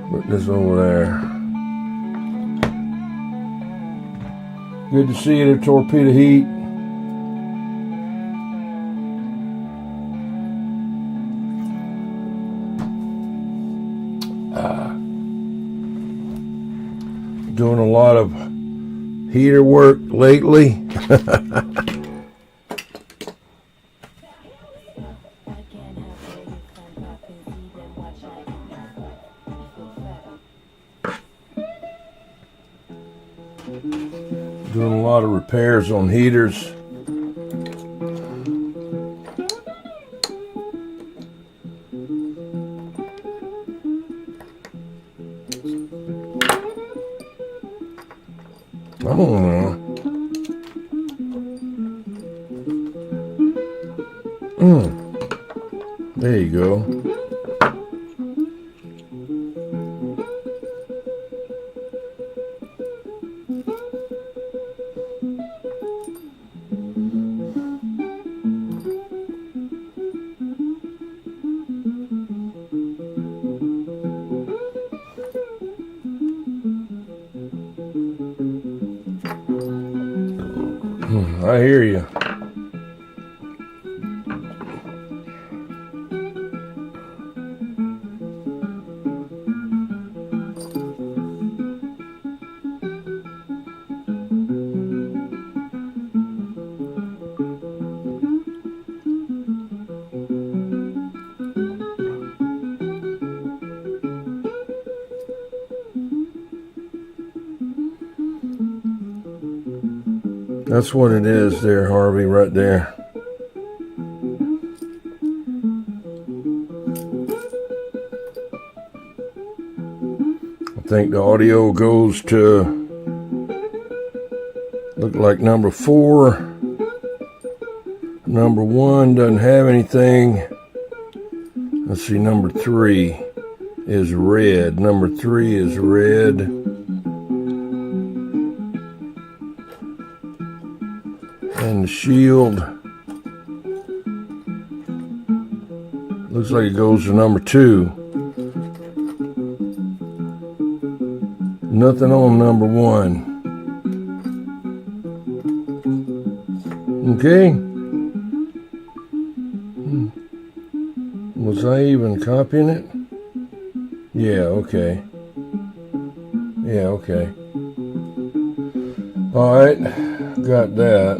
Put this over there. Good to see you there, Torpedo Heat. Doing a lot of heater work lately. Doing a lot of repairs on heaters. I don't know. There you go. I hear you. That's what it is there, Harvey, right there. I think the audio goes to, look like number 4. Number 1 doesn't have anything. Let's see, number 3 is red. Number 3 is red. And the shield looks like it goes to number 2. Nothing on number 1. Okay. Was I even copying it? Yeah, okay. Yeah, okay. Alright, got that.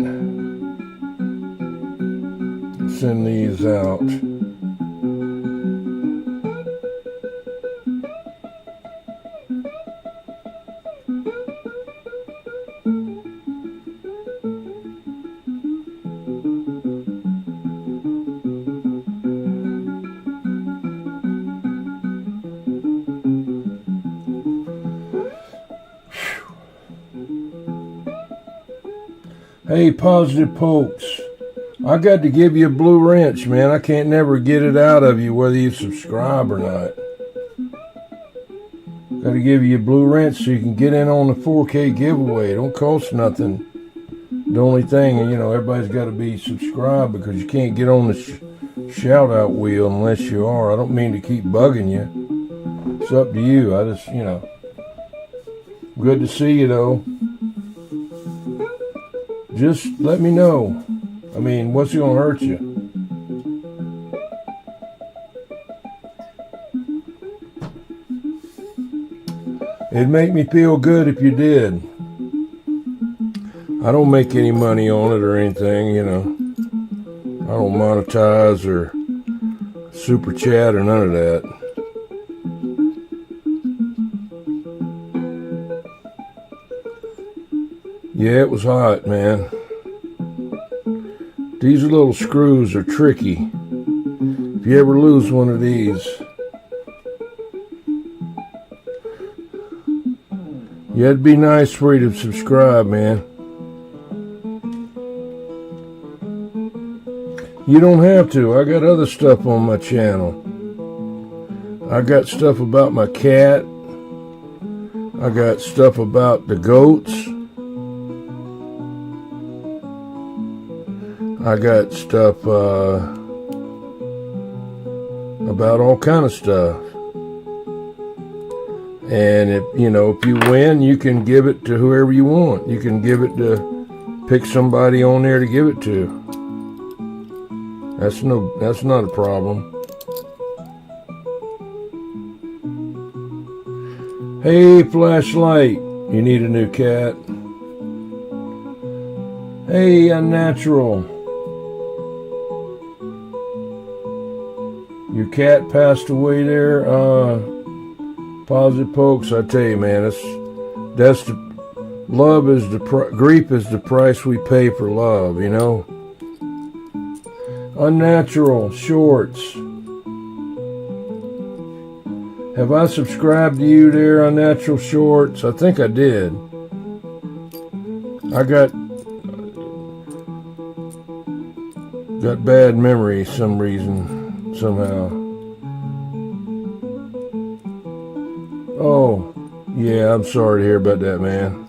Send these out. Hey, Positive Pokes. I got to give you a blue wrench, man. I can't never get it out of you whether you subscribe or not. Got to give you a blue wrench so you can get in on the 4K giveaway. It don't cost nothing. The only thing, everybody's got to be subscribed because you can't get on the shout-out wheel unless you are. I don't mean to keep bugging you. It's up to you. I just, Good to see you, though. Just let me know. I mean, what's going to hurt you? It'd make me feel good if you did. I don't make any money on it or anything, I don't monetize or super chat or none of that. Yeah, it was hot, man. These little screws are tricky. If you ever lose one of these, yeah, it'd be nice for you to subscribe, man. You don't have to. I got other stuff on my channel. I got stuff about my cat. I got stuff about the goats. I got stuff about all kind of stuff. And if you win, you can give it to whoever you want. You can give it to, pick somebody on there to give it to. That's not a problem. Hey, Flashlight, you need a new cat. Hey, Unnatural. Your cat passed away there, Positive Pokes. I tell you, man, that's the love is the grief is the price we pay for love, you know. Unnatural Shorts. Have I subscribed to you there, Unnatural Shorts? I think I did. I got bad memory some reason, somehow. Oh, yeah, I'm sorry to hear about that, man.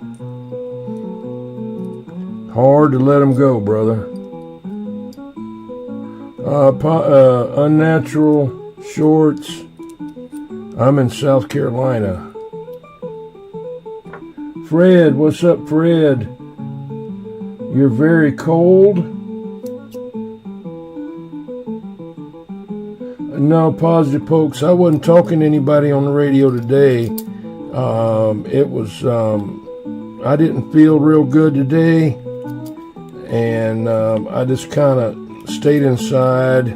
Hard to let him go, brother. Unnatural Shorts. I'm in South Carolina. Fred, what's up, Fred? You're very cold? No, Positive Pokes. I wasn't talking to anybody on the radio today. I didn't feel real good today. And I just kind of stayed inside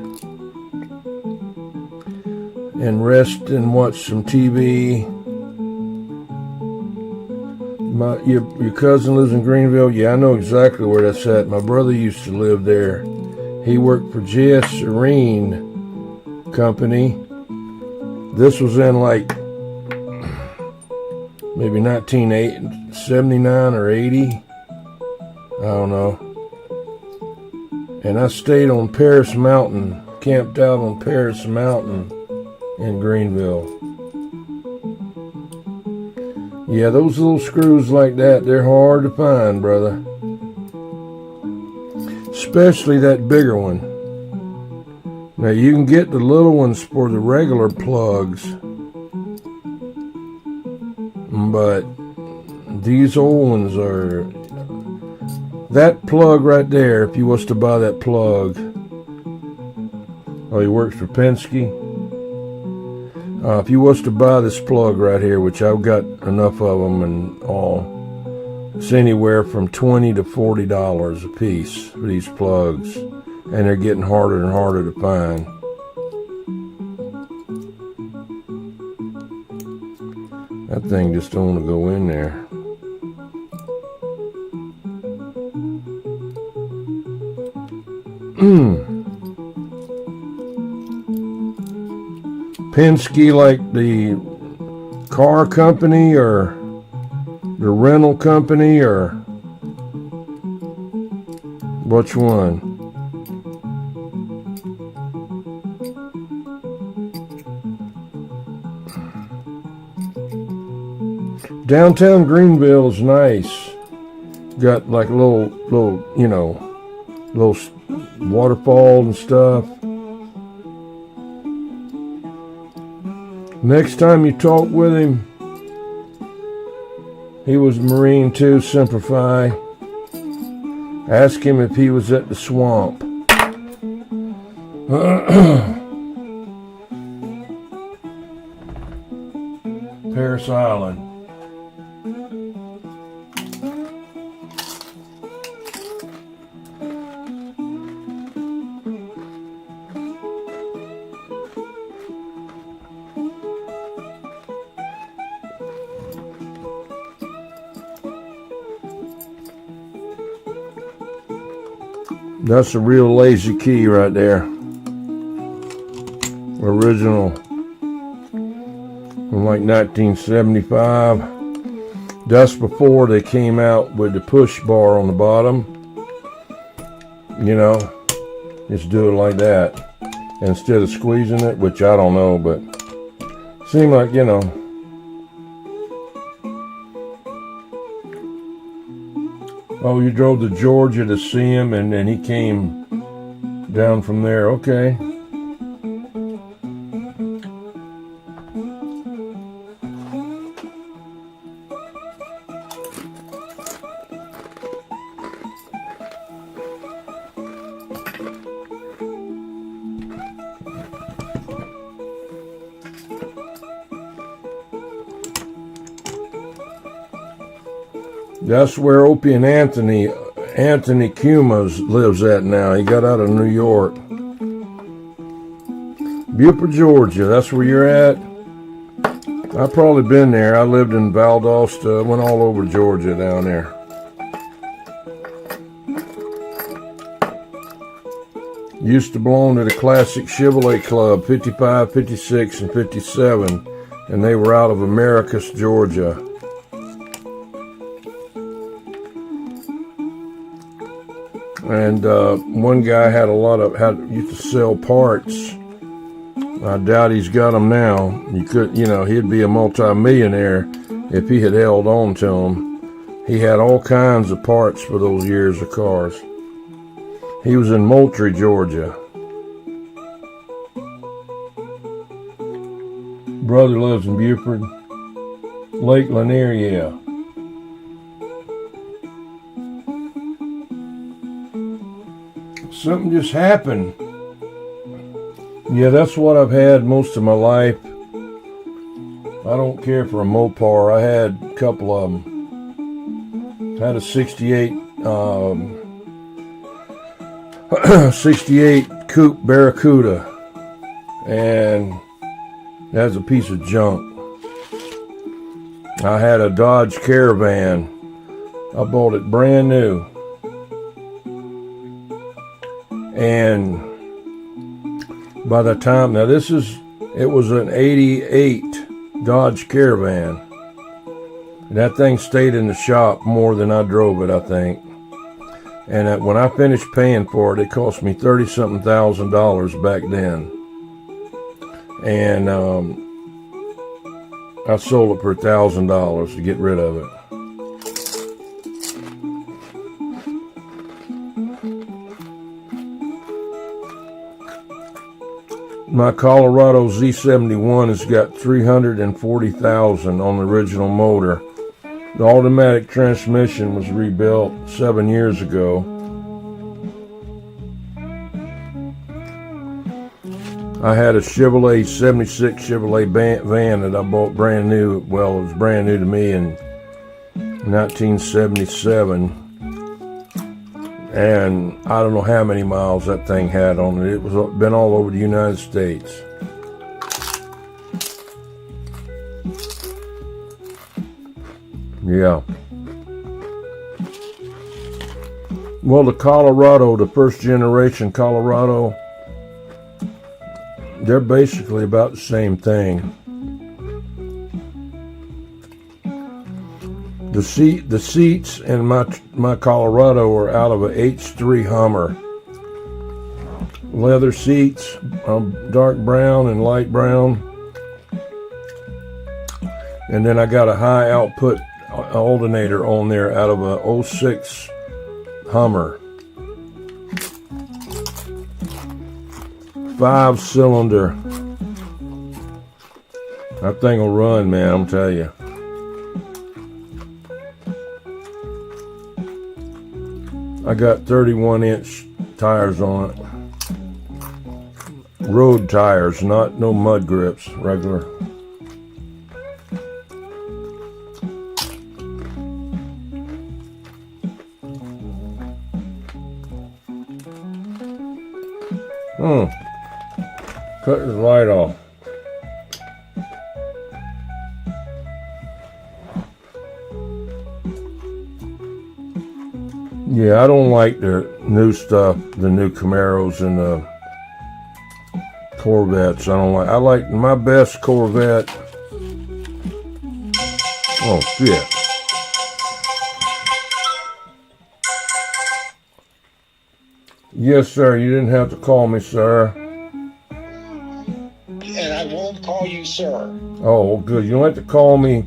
and rest and watch some TV. Your cousin lives in Greenville? Yeah, I know exactly where that's at. My brother used to live there. He worked for J.S. Serene Company. This was in like maybe 1979 or 80. I don't know. And I stayed on Paris Mountain, camped out on Paris Mountain in Greenville. Yeah, those little screws like that, they're hard to find, brother. Especially that bigger one. Now you can get the little ones for the regular plugs, but these old ones are... That plug right there, if you was to buy that plug... Oh, he works for Penske? If you was to buy this plug right here, which I've got enough of them and all, it's anywhere from $20 to $40 a piece for these plugs, and they're getting harder and harder to find. That thing just don't want to go in there. Penske, like the car company or the rental company, or which one? Downtown Greenville is nice. Got like a little waterfall and stuff. Next time you talk with him, he was Marine too, Simplify. Ask him if he was at the swamp. Paris Island. That's a real lazy key right there. Original from like 1975. That's before they came out with the push bar on the bottom. You know, just do it like that instead of squeezing it, which I don't know, but seemed like, you know. Oh, you drove to Georgia to see him, and then he came down from there. Okay. That's where Opie and Anthony Cumas lives at now. He got out of New York. Beaufort, Georgia, that's where you're at? I've probably been there. I lived in Valdosta, went all over Georgia down there. Used to belong to the Classic Chevrolet Club, 55, 56, and 57, and they were out of Americus, Georgia. And one guy used to sell parts. I doubt he's got them now. He'd be a multi-millionaire if he had held on to them. He had all kinds of parts for those years of cars. He was in Moultrie, Georgia. Brother lives in Beaufort. Lake Lanier, yeah. Something just happened. Yeah, that's what I've had most of my life. I don't care for a Mopar. I had a couple of them. Had a 68 68 Coupe Barracuda, and that's a piece of junk. I had a Dodge Caravan. I bought it brand new. And by the time, it was an 88 Dodge Caravan. That thing stayed in the shop more than I drove it, I think. And when I finished paying for it, it cost me $30-something thousand back then. And I sold it for $1,000 to get rid of it. My Colorado Z71 has got 340,000 on the original motor. The automatic transmission was rebuilt 7 years ago. I had a Chevrolet 76 Chevrolet van that I bought brand new. Well, it was brand new to me in 1977. And I don't know how many miles that thing had on it. It was been all over the United States. Yeah. Well, the first generation Colorado, they're basically about the same thing. The seats in my Colorado are out of a H3 Hummer. Leather seats, dark brown and light brown. And then I got a high output alternator on there out of a 06 Hummer. 5-cylinder. That thing will run, man, I'm telling you. I got 31-inch tires on it. Road tires, no mud grips, regular. Cut the light off. Yeah, I don't like the new stuff, the new Camaros and the Corvettes. I like my best Corvette. Oh, shit. Yes, sir. You didn't have to call me, sir. And I won't call you sir. Oh, good. You don't have to call me.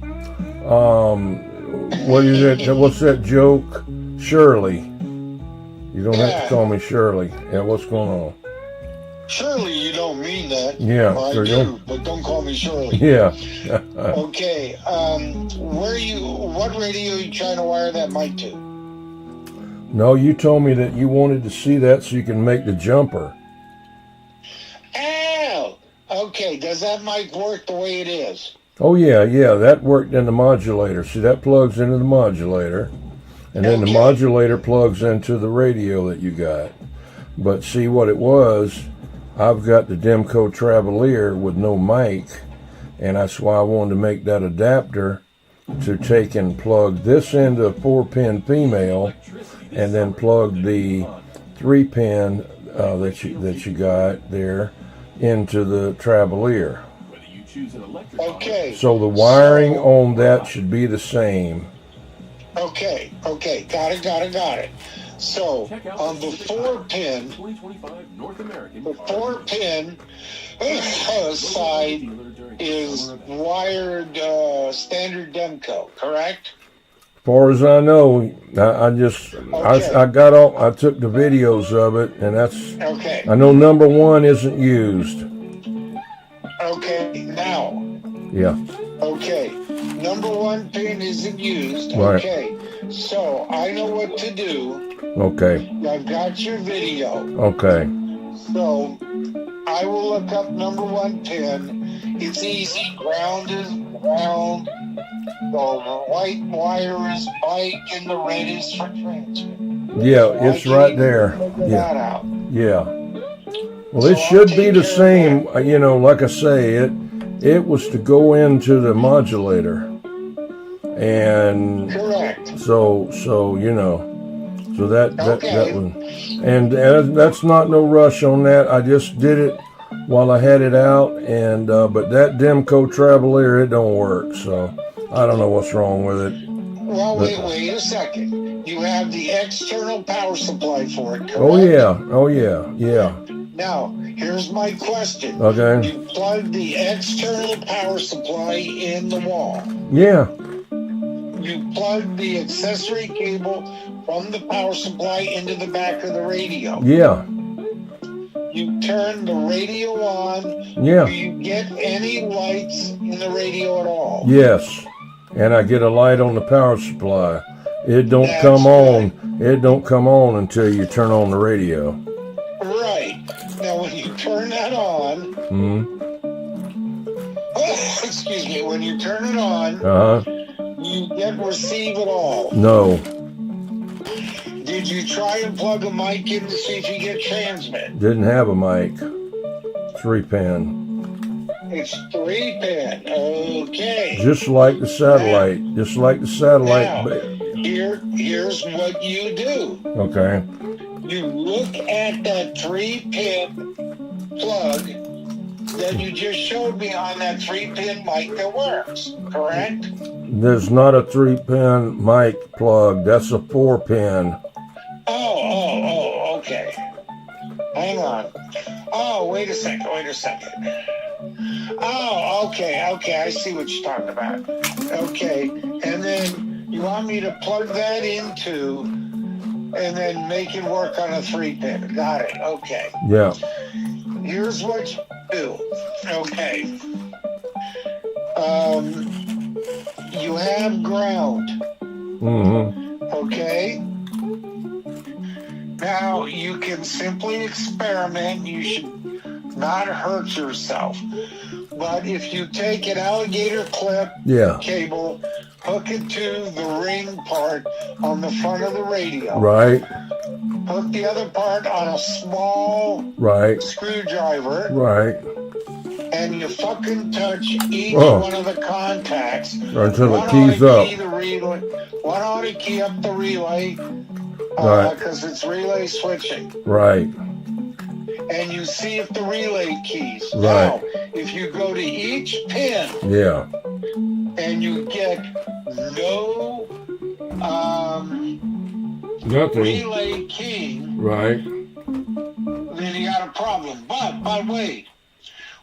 What is it? What's that joke? Shirley. You don't have to call me Shirley. Yeah, what's going on? Surely you don't mean that. Yeah, Well, I sure do, but don't call me Shirley. Yeah. Okay. What radio are you trying to wire that mic to? No, you told me that you wanted to see that so you can make the jumper. Oh, okay. Does that mic work the way it is? Oh, yeah, that worked in the modulator. See, that plugs into the modulator, and then the modulator plugs into the radio that you got. But see what it was, I've got the Demco Travelier with no mic, and that's why I wanted to make that adapter to take and plug this into a 4-pin female, and then plug the 3-pin that you got there into the Travelier. Okay. So the wiring on that should be the same. Okay. Got it. So on the 4-pin, the 4-pin side is wired standard Demco, correct? As far as I know, I took the videos of it, and that's Okay. I know number 1 isn't used. Okay. Now. Yeah. Okay. Number 1 pin isn't used. Right. Okay. So I know what to do. Okay. I've got your video. Okay. So I will look up number 1 pin. It's easy. Ground is ground. The white wire is mic, and the red is for transmit. Yeah, it's right there. That out. Yeah. Well, it should be the same. You know, like I say, it was to go into the modulator, and Correct. so you know, so that Okay. one, and that's not no rush on that. I just did it while I had it out, and but that Demco Travelier, it don't work. So I don't know what's wrong with it. Well, wait a second. You have the external power supply for it, correct? Oh yeah. Now, here's my question. Okay. You plug the external power supply in the wall. Yeah. You plug the accessory cable from the power supply into the back of the radio. Yeah. You turn the radio on. Yeah. Do you get any lights in the radio at all? Yes. And I get a light on the power supply. It don't That's come on. good. It don't come on until you turn on the radio. Right. Now, when you turn that on, excuse me, when you turn it on, you get receive at all. No. Did you try and plug a mic in to see if you get transmit? Didn't have a mic. 3-pin. It's 3-pin. Okay. Just like the satellite. Now, here's what you do. Okay. You look at that 3-pin plug that you just showed me on that 3-pin mic that works, correct? There's not a 3-pin mic plug. That's a 4-pin. Oh, okay. Hang on. Oh, wait a second. Oh, okay, I see what you're talking about. Okay, and then you want me to plug that into and then make it work on a 3-pin. Got it, okay. Yeah. Here's what you do. Okay. You have ground. Okay? Now, you can simply experiment. You should not hurt yourself. But if you take an alligator clip cable, hook it to the ring part on the front of the radio. Right. Hook the other part on a small screwdriver. Right. And you fucking touch each one of the contacts. Until it keys up. One ought to key up the relay. Right. Because it's relay switching. Right. And you see if the relay keys. Right. Now, if you go to each pin Yeah. and you get no Nothing. relay key, Right. then you got a problem. But wait,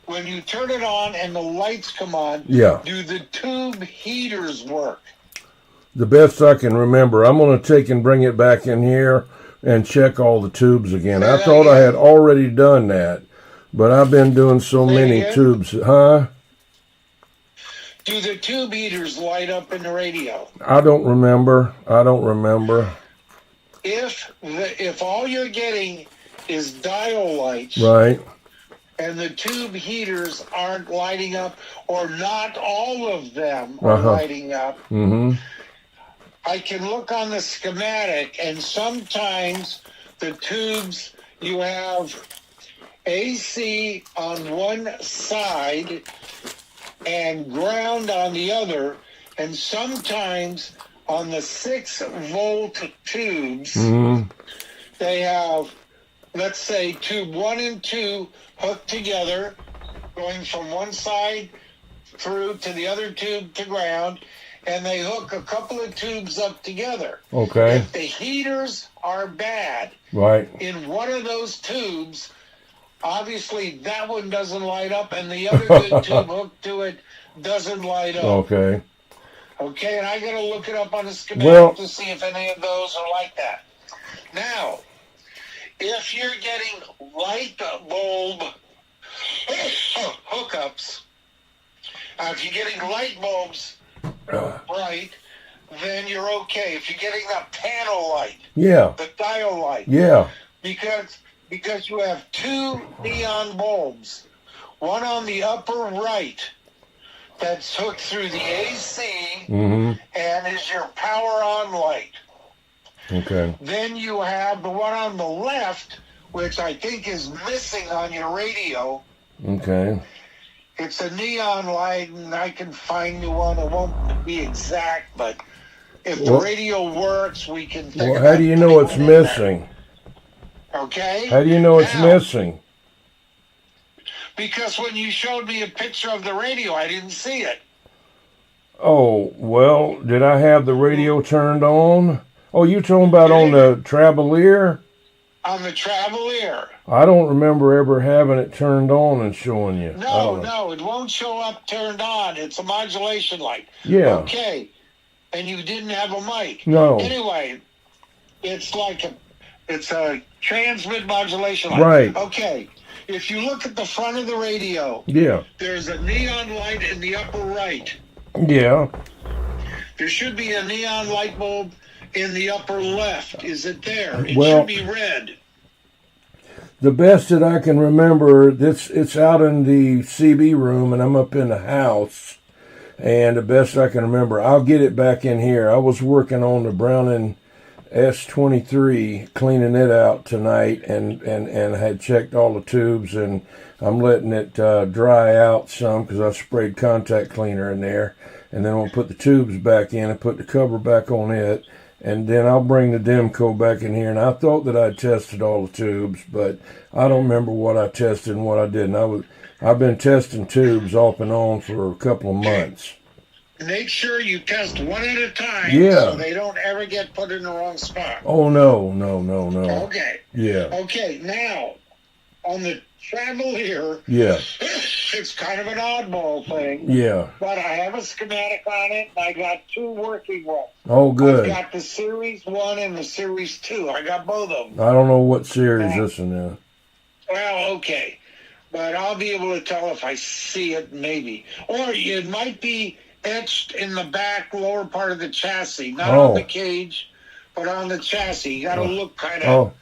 when you turn it on and the lights come on, Yeah. do the tube heaters work? The best I can remember. I'm going to take and bring it back in here and check all the tubes again. I thought I had already done that, but I've been doing so many tubes. Huh? Do the tube heaters light up in the radio? I don't remember. If all you're getting is dial lights, Right. and the tube heaters aren't lighting up, or not all of them are lighting up, Mm-hmm. I can look on the schematic, and sometimes the tubes, you have AC on one side and ground on the other, and sometimes on the 6-volt tubes, they have, let's say, tube 1 and 2 hooked together, going from one side through to the other tube to ground, and they hook a couple of tubes up together. Okay. If the heaters are bad Right. in one of those tubes, obviously that one doesn't light up, and the other good tube hooked to it doesn't light up. Okay. Okay, and I got to look it up on the schematic to see if any of those are like that. Now, if you're getting light bulb hookups, if you're getting light bulbs right, then you're okay. If you're getting the panel light, Yeah. the dial light, Yeah. because you have two neon bulbs, one on the upper right that's hooked through the AC and is your power on light. Okay. Then you have the one on the left, which I think is missing on your radio. Okay. It's a neon light, and I can find you one. It won't be exact, but if the radio works, we can think Well, how do you know it's missing? Okay? How do you know it's missing? Because when you showed me a picture of the radio, I didn't see it. Oh, well, did I have the radio turned on? Oh, you talking about on the Travelier? On the Travelier. I don't remember ever having it turned on and showing you. No, it won't show up turned on. It's a modulation light. Yeah. Okay. And you didn't have a mic. No. Anyway, it's a transmit modulation light. Right. Okay. If you look at the front of the radio, Yeah. there's a neon light in the upper right. Yeah. There should be a neon light bulb in the upper left. Is it there? It Well, should be red. The best that I can remember, it's out in the CB room, and I'm up in the house. And the best I can remember, I'll get it back in here. I was working on the Browning S-23, cleaning it out tonight, and had checked all the tubes, and I'm letting it dry out some because I sprayed contact cleaner in there. And then I'll put the tubes back in and put the cover back on it. And then I'll bring the Demco back in here. And I thought that I'd tested all the tubes, but I don't remember what I tested and what I didn't. I've been testing tubes off and on for a couple of months. Make sure you test one at a time Yeah. so they don't ever get put in the wrong spot. Oh, no. Okay. Yeah. Okay, now, on the Travelier, Yeah. it's kind of an oddball thing. Yeah. But I have a schematic on it, and I got two working ones. Oh, good. I got the Series 1 and the Series 2. I got both of them. I don't know what series this one is. Well, okay. But I'll be able to tell if I see it, maybe. Or it might be etched in the back lower part of the chassis. Not on the cage, but on the chassis. You got to look kind of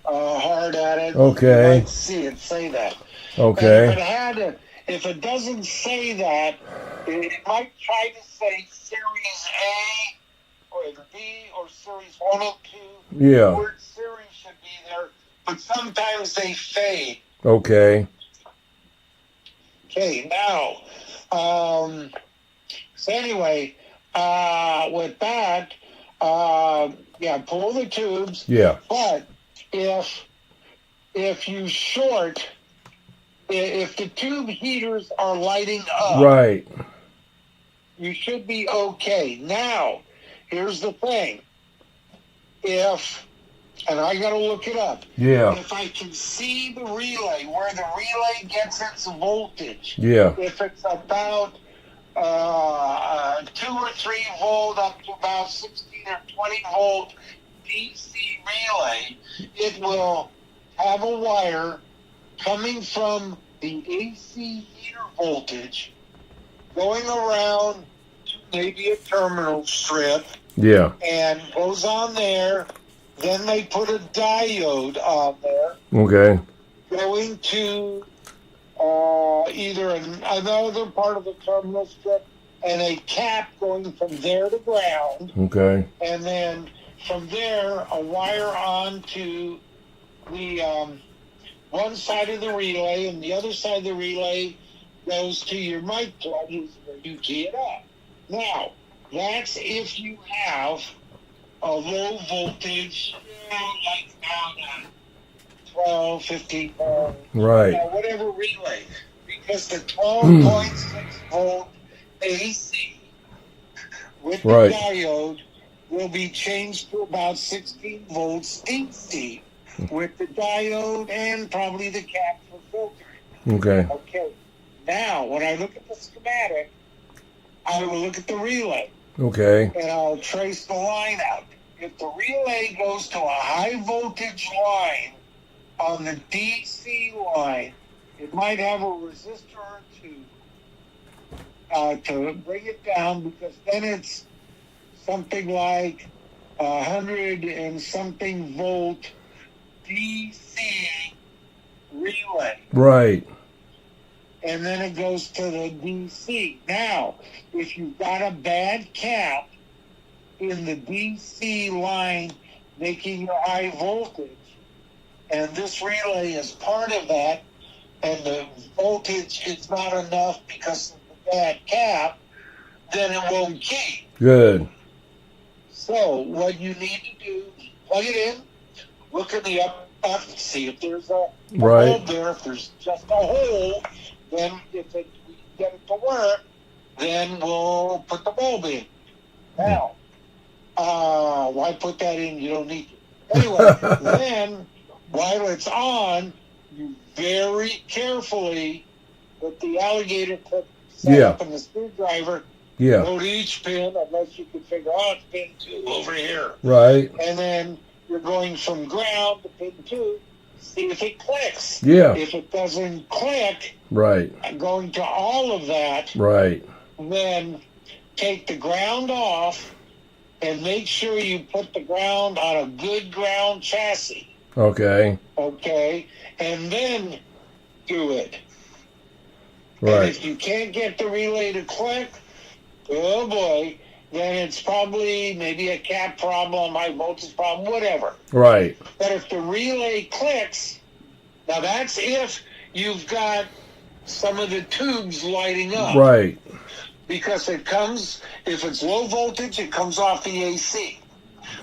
hard at it. Okay. You might see it say that. Okay. And if it doesn't say that, it might try to say Series A or B or Series 1 or 2. Yeah. The word series should be there, but sometimes they fade. Okay. Okay, now, so anyway, with that, Yeah, pull the tubes. Yeah. But if you short, if the tube heaters are lighting up, Right. you should be okay. Now, here's the thing. And I got to look it up. Yeah. If I can see the relay, where the relay gets its voltage. Yeah. If it's about 2 or 3 volt up to about 16 or 20 volt DC relay, it will have a wire coming from the AC heater voltage going around to maybe a terminal strip. Yeah. And goes on there. Then they put a diode on there. Okay. Going to either another part of the terminal strip and a cap going from there to ground. Okay. And then from there, a wire on to the one side of the relay, and the other side of the relay goes to your mic plug where you key it up. Now, that's if you have a low voltage, like down 12, 15 volt, Right. whatever relay. Because the 12.6 volt AC with the Right. diode will be changed to about 16 volts DC with the diode and probably the cap for filtering. Okay. Okay. Now, when I look at the schematic, I will look at the relay. Okay. And I'll trace the line out. If the relay goes to a high voltage line on the DC line, it might have a resistor or two to bring it down, because then it's something like 100 and something volt DC relay. Right. And then it goes to the DC. Now, if you've got a bad cap in the DC line making your high voltage, and this relay is part of that, and the voltage is not enough because of the bad cap, then it won't keep. Good. So what you need to do is plug it in, look in the up, see if there's a Right. hole there. If there's just a hole, then if we get it to work, then we'll put the bulb in. Now, why put that in? You don't need to. Anyway, then while it's on, you very carefully put the alligator clip set up in the screwdriver. Yeah. Go to each pin, unless you can figure out pin 2 over here. Right. And then you're going from ground to pin 2, see if it clicks. Yeah. If it doesn't click, Right. going to all of that, Right. then take the ground off and make sure you put the ground on a good ground chassis. Okay. Okay? And then do it. And Right. if you can't get the relay to click, oh boy, then it's probably maybe a cap problem, high voltage problem, whatever. Right. But if the relay clicks, now that's if you've got some of the tubes lighting up. Right. Because it comes, if it's low voltage, it comes off the AC.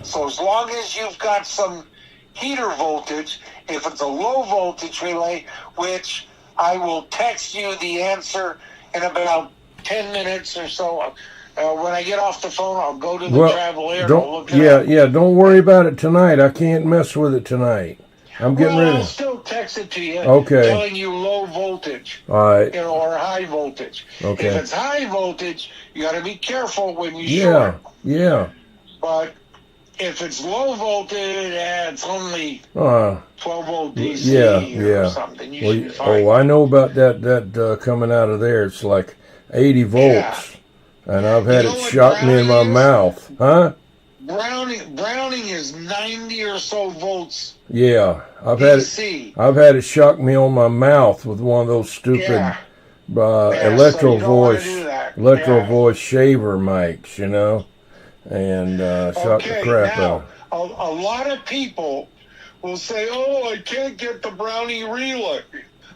So as long as you've got some heater voltage, if it's a low voltage relay, which I will text you the answer in about 10 minutes or so. When I get off the phone, I'll go to the Travel Air and I'll look it up. Yeah, don't worry about it tonight. I can't mess with it tonight. I'm getting ready. I'll still text it to you, Okay. telling you low voltage, All right. or high voltage. Okay. If it's high voltage, you got to be careful when you Yeah. short. Yeah. But if it's low voltage, it's only 12 volt DC Yeah. or something. You should be fine. Oh, I know about that coming out of there. It's like 80 volts. And I've had You know it what shock me in my brownie is? mouth. Huh? Browning is 90 or so volts Yeah. I've DC. had it shock me on my mouth with one of those stupid Yeah. electro so you don't wanna voice do that. voice shaver mics, you know, and shock the crap now, out. a lot of people will say, "Oh, I can't get the brownie relay.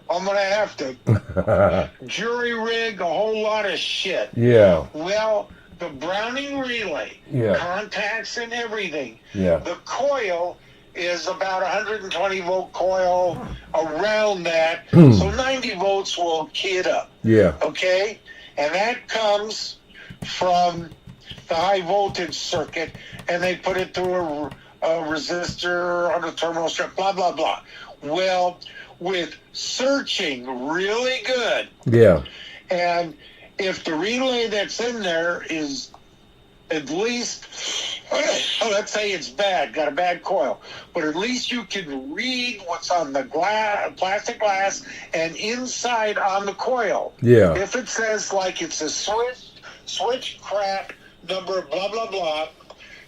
I'm going to have to jury rig a whole lot of shit." Yeah. Well, the Browning relay, Yeah. contacts and everything. Yeah. The coil is about 120 volt coil around that, so 90 volts will key it up. Yeah. Okay? And that comes from the high voltage circuit, and they put it through a resistor on the terminal strip, blah, blah, blah. Well, with searching really good, Yeah. and if the relay that's in there is at least, let's say it's bad, got a bad coil, but at least you can read what's on the plastic glass and inside on the coil. Yeah. If it says like it's a switch crap number blah blah blah,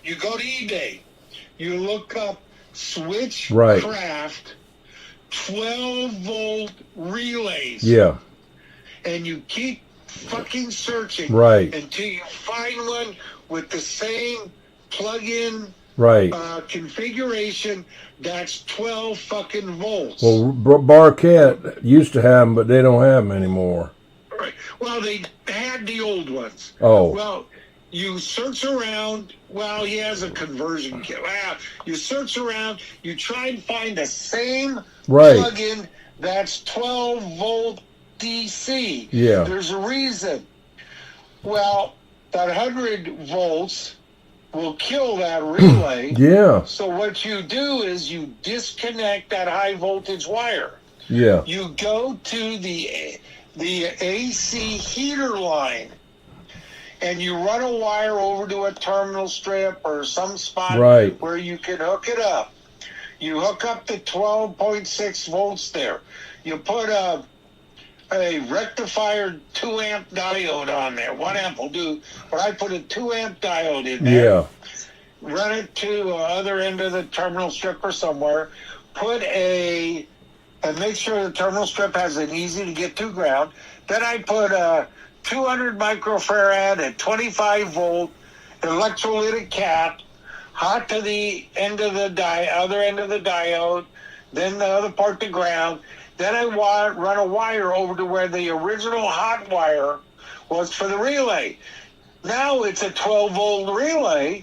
you go to eBay, you look up switch Right. craft 12 volt relays. Yeah. And you keep fucking searching Right. until you find one with the same plug-in Right. configuration that's 12 fucking volts. Well, Barquette used to have them, but they don't have them anymore. Right. Well, they had the old ones. Oh. Well, you search around. Well, he has a conversion kit. Well, you search around. You try and find the same Right. plug-in that's 12 volt DC. Yeah. There's a reason. Well, that 100 volts will kill that relay. Yeah. So what you do is you disconnect that high voltage wire. Yeah. You go to the AC heater line, and you run a wire over to a terminal strip or some spot Right. where you can hook it up. You hook up the 12.6 volts there. You put a rectifier 2 amp diode on there. 1 amp will do, but I put a 2 amp diode in there. Yeah. Run it to the other end of the terminal strip or somewhere. And make sure the terminal strip has an easy to get to ground. Then I put a 200 microfarad at 25 volt electrolytic cap hot to the end of the other end of the diode, then the other part to ground. Then I run a wire over to where the original hot wire was for the relay. Now it's a 12 volt relay.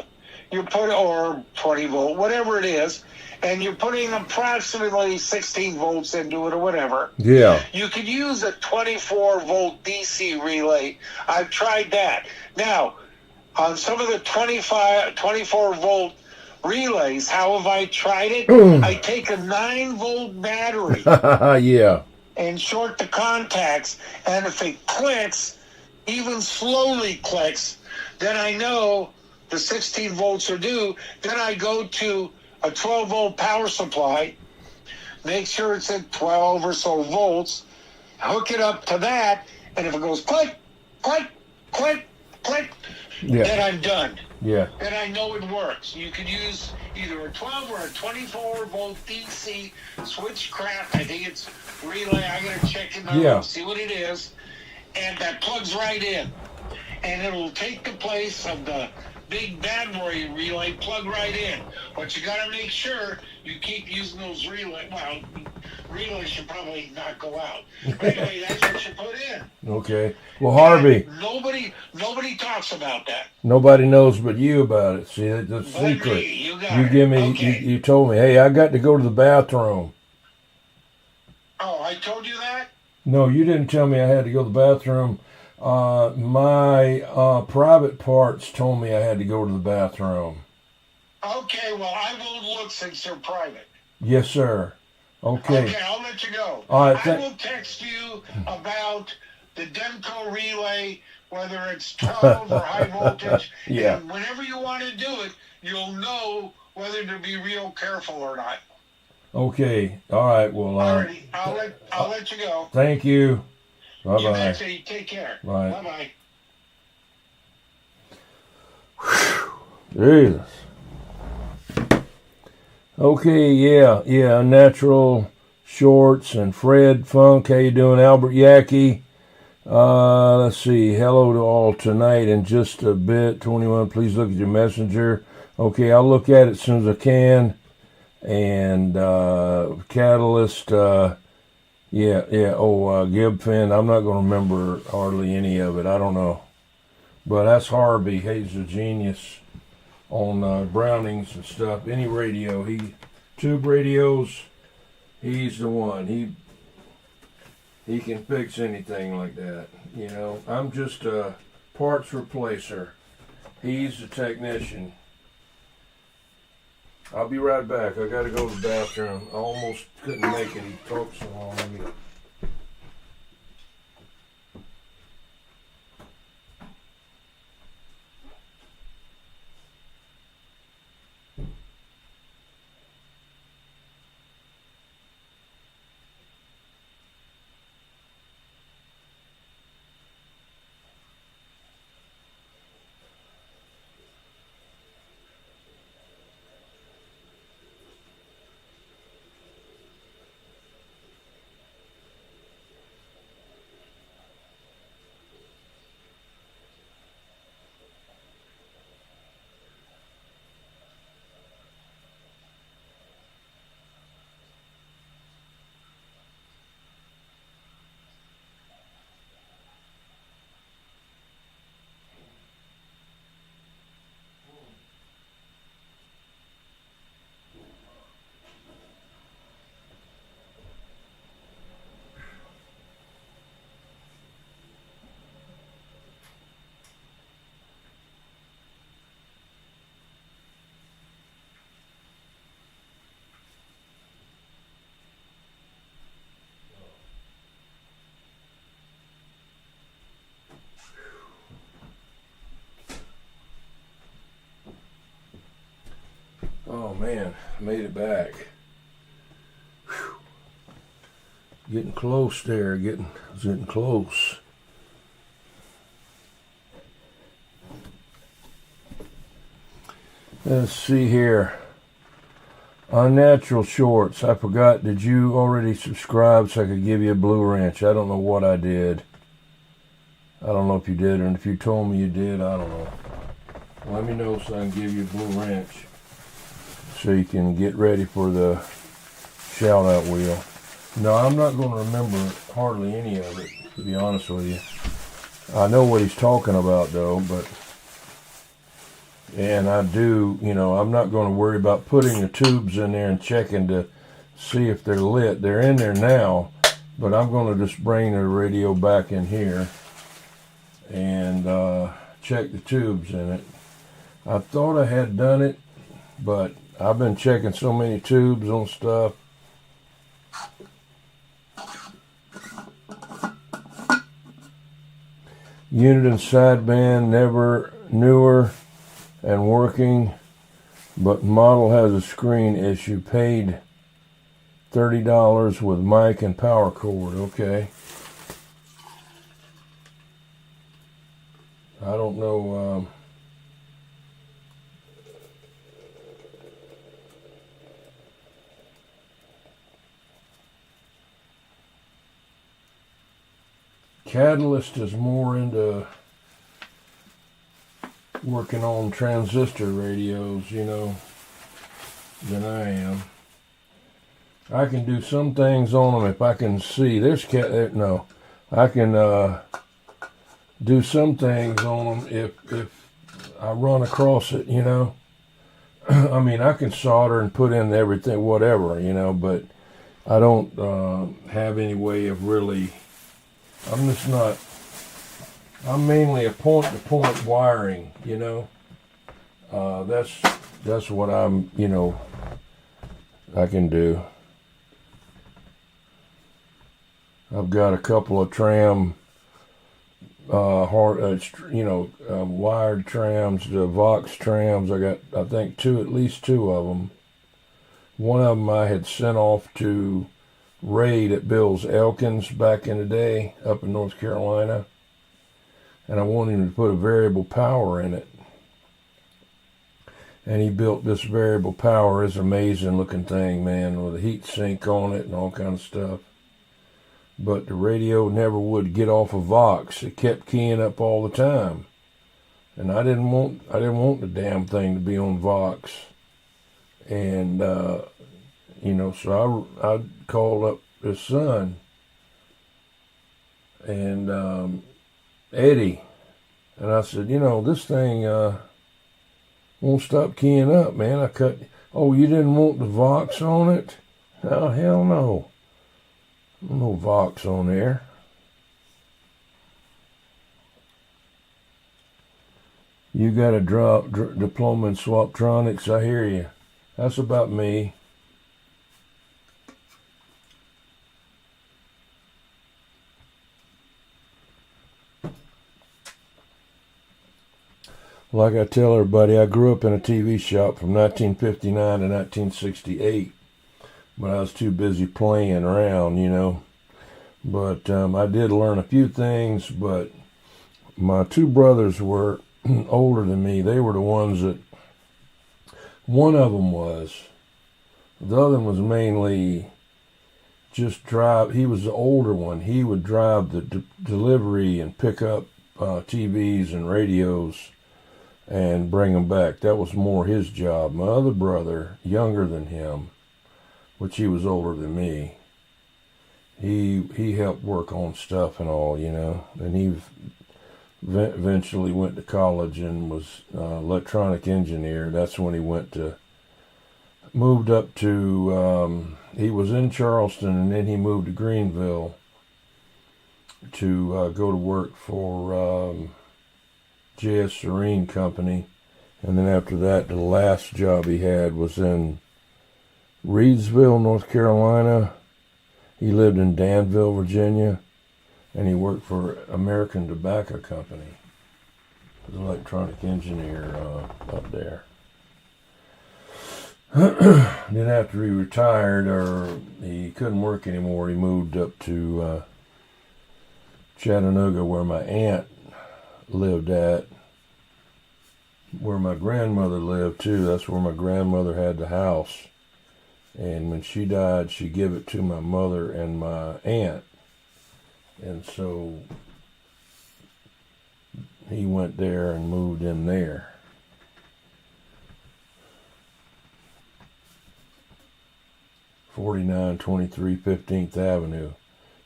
You put, or 20 volt, whatever it is, and you're putting approximately 16 volts into it or whatever. Yeah. You could use a 24 volt DC relay. I've tried that. Now, on some of the 24 volt relays, how have I tried it? I take a 9 volt battery Yeah. and short the contacts, and if it clicks, even slowly clicks, then I know the 16 volts are due. Then I go to a 12 volt power supply, make sure it's at 12 or so volts, hook it up to that, and if it goes click, click, click, click, Yeah. then I'm done. Yeah. Then I know it works. You can use either a 12 or a 24 volt DC switchcraft. I think it's relay. I gotta check it out and see what it is. And that plugs right in. And it'll take the place of the big bad boy relay, plug right in. But you gotta make sure you keep using those relay. Well, relays should probably not go out. But anyway, that's what you put in. Okay. Well, Harvey. And nobody talks about that. Nobody knows but you about it. See, that's the But secret. me, you got You it. give me. Okay. You told me. Hey, I got to go to the bathroom. Oh, I told you that? No, you didn't tell me I had to go to the bathroom. My private parts told me I had to go to the bathroom. Okay, well, I won't look since you're private. Yes, sir. Okay. Okay, I'll let you go. All right, I will text you about the Demco relay, whether it's 12 or high voltage. Yeah. And whenever you want to do it, you'll know whether to be real careful or not. Okay. All right. Well, Alrighty, I'll let you go. thank you. Bye You bye. betcha. You take care. Bye. Bye-bye. Jesus. Okay, yeah, Natural Shorts and Fred Funk. How you doing, Albert Yackey? Let's see. Hello to all tonight in just a bit. 21, please look at your messenger. Okay, I'll look at it as soon as I can. And Catalyst, Gibfin. I'm not going to remember hardly any of it. I don't know. But that's Harvey. He's a genius on Brownings and stuff. Any radio, tube radios, he's the one. He can fix anything like that. You know, I'm just a parts replacer. He's the technician. I'll be right back. I gotta go to the bathroom. I almost couldn't make it. He talked so long. Oh man, made it back. Whew. Getting close there, getting close. Let's see here. Unnatural Shorts. I forgot, did you already subscribe so I could give you a Blue Wrench? I don't know what I did. I don't know if you did, and if you told me you did, I don't know. Let me know so I can give you a Blue Wrench, so you can get ready for the shout out wheel. No, I'm not going to remember hardly any of it, to be honest with you. I know what he's talking about though, and I do, you know, I'm not going to worry about putting the tubes in there and checking to see if they're lit. They're in there now, but I'm going to just bring the radio back in here and check the tubes in it. I thought I had done it, but I've been checking so many tubes on stuff. Unit and sideband, newer and working, but model has a screen issue. Paid $30 with mic and power cord. Okay. I don't know. Catalyst is more into working on transistor radios, you know, than I am. I can do some things on them if I can see. I can do some things on them if I run across it, you know. I mean, I can solder and put in everything, whatever, you know, but I don't have any way of really. I'm mainly a point-to-point wiring, you know. That's what I'm, you know, I can do. I've got a couple of tram, wired trams, the Vox trams. I got, I think, at least two of them. One of them I had sent off to Ray that builds Elkins back in the day up in North Carolina, and I wanted him to put a variable power in it, and he built this variable power. It's an amazing looking thing, man, with a heat sink on it and all kind of stuff. But the radio never would get off of Vox. It kept keying up all the time, and I didn't want the damn thing to be on Vox. And you know, so I called up his son, and Eddie, And I said, this thing won't stop keying up, man. I cut. Oh, you didn't want the Vox on it? Oh, hell no. No Vox on there. You got a diploma in Swaptronics, I hear you. That's about me. Like I tell everybody, I grew up in a TV shop from 1959 to 1968, but I was too busy playing around, But I did learn a few things, but my two brothers were older than me. They were the ones that, one of them was. The other one was mainly just drive. He was the older one. He would drive the delivery and pick up TVs and radios and bring them back. That was more his job. My other brother, younger than him, which he was older than me, he helped work on stuff and all, and he eventually went to college and was electronic engineer. That's when he moved up to, he was in Charleston, and then he moved to Greenville to go to work for J.S. Serene Company. And then after that, the last job he had was in Reidsville, North Carolina. He lived in Danville, Virginia, and he worked for American Tobacco Company. He was an electronic engineer up there. Then after he retired, or he couldn't work anymore, he moved up to Chattanooga, where my aunt lived at, where my grandmother lived too. That's where my grandmother had the house. And when she died, she gave it to my mother and my aunt. And so he went there and moved in there. (4923 15th Avenue).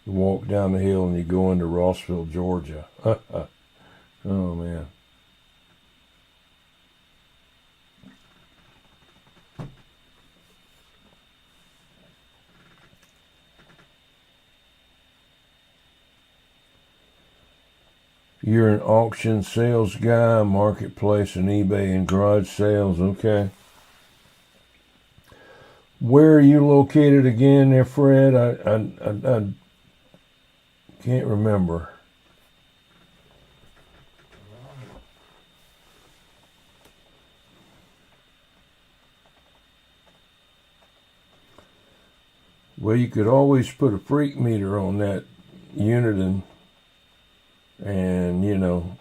You walk down the hill and you go into Rossville, Georgia. Oh, man. You're an auction sales guy, marketplace and eBay and garage sales, okay. Where are you located again there, Fred? I can't remember. Well, you could always put a freak meter on that unit and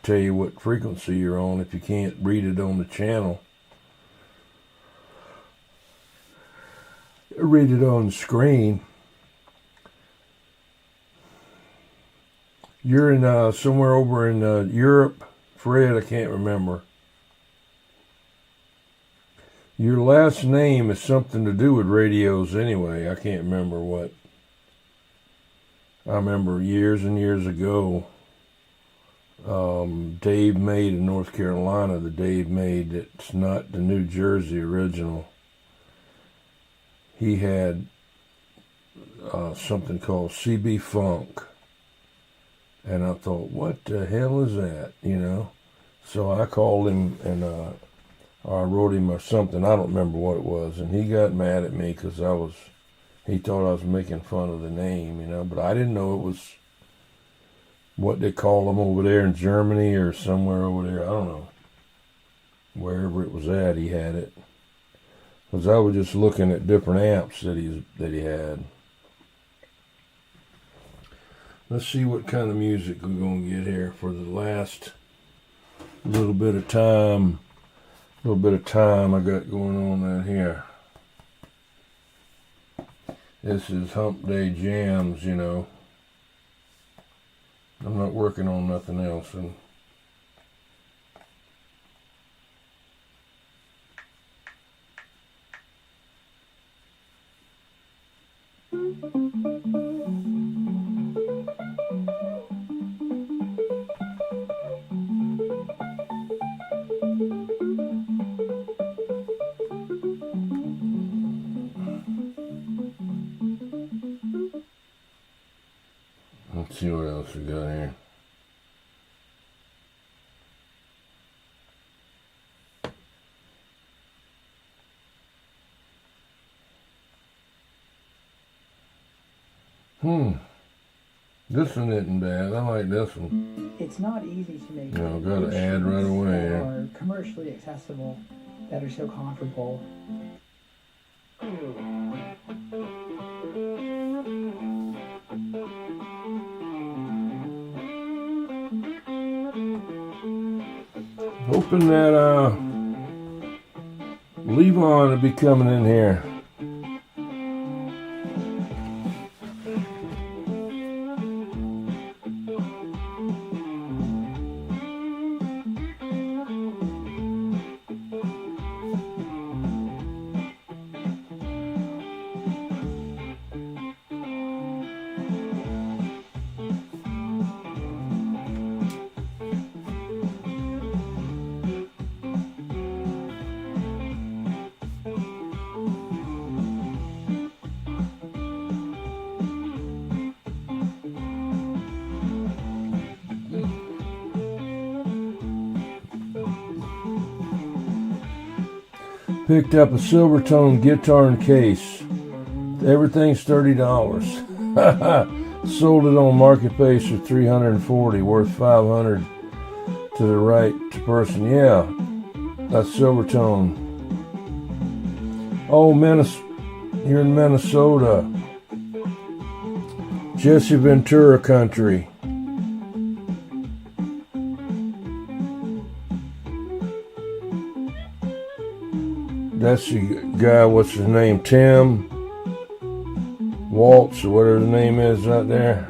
tell you what frequency you're on if you can't read it on the channel. Read it on the screen. You're in somewhere over in Europe, Fred, I can't remember. Your last name is something to do with radios anyway. I can't remember what. I remember years and years ago, Dave made in North Carolina, the Dave made that's not the New Jersey original. He had something called CB Funk. And I thought, what the hell is that, So I called him and I wrote him or something. I don't remember what it was. And he got mad at me because he thought I was making fun of the name, But I didn't know it was what they call them over there in Germany or somewhere over there. I don't know. Wherever it was at, he had it. Because I was just looking at different amps that he had. Let's see what kind of music we're going to get here for the last little bit of time I got going on out here. This is Hump Day Jams, I'm not working on nothing else. And Let's see what else we got here. This one isn't bad. I like this one. It's not easy to make. Got an ad right away. That are commercially accessible, that are so comfortable. Hoping that Levon will be coming in here. Picked up a Silvertone guitar and case. Everything's $30. Sold it on Marketplace for $340, worth $500 to the right person. Yeah, that's Silvertone. Oh, you're in Minnesota. Jesse Ventura country. That's the guy, what's his name, Tim Waltz, or whatever his name is out there.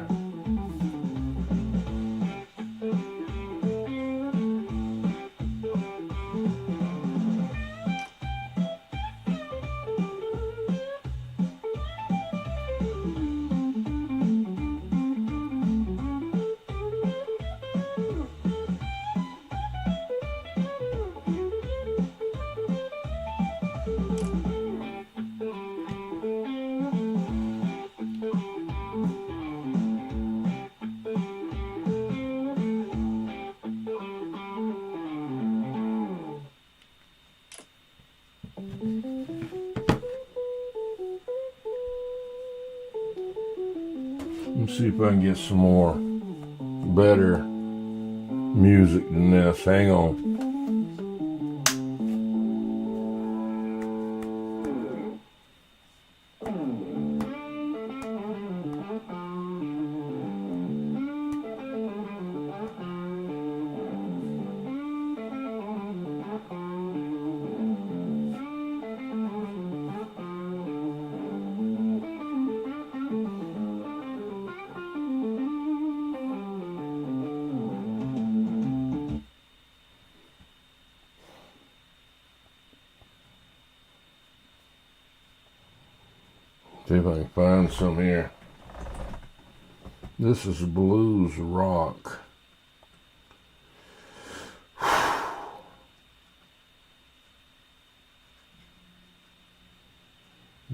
Let's see if I can get some more better music than this. Hang on. See if I can find some here. This is blues rock.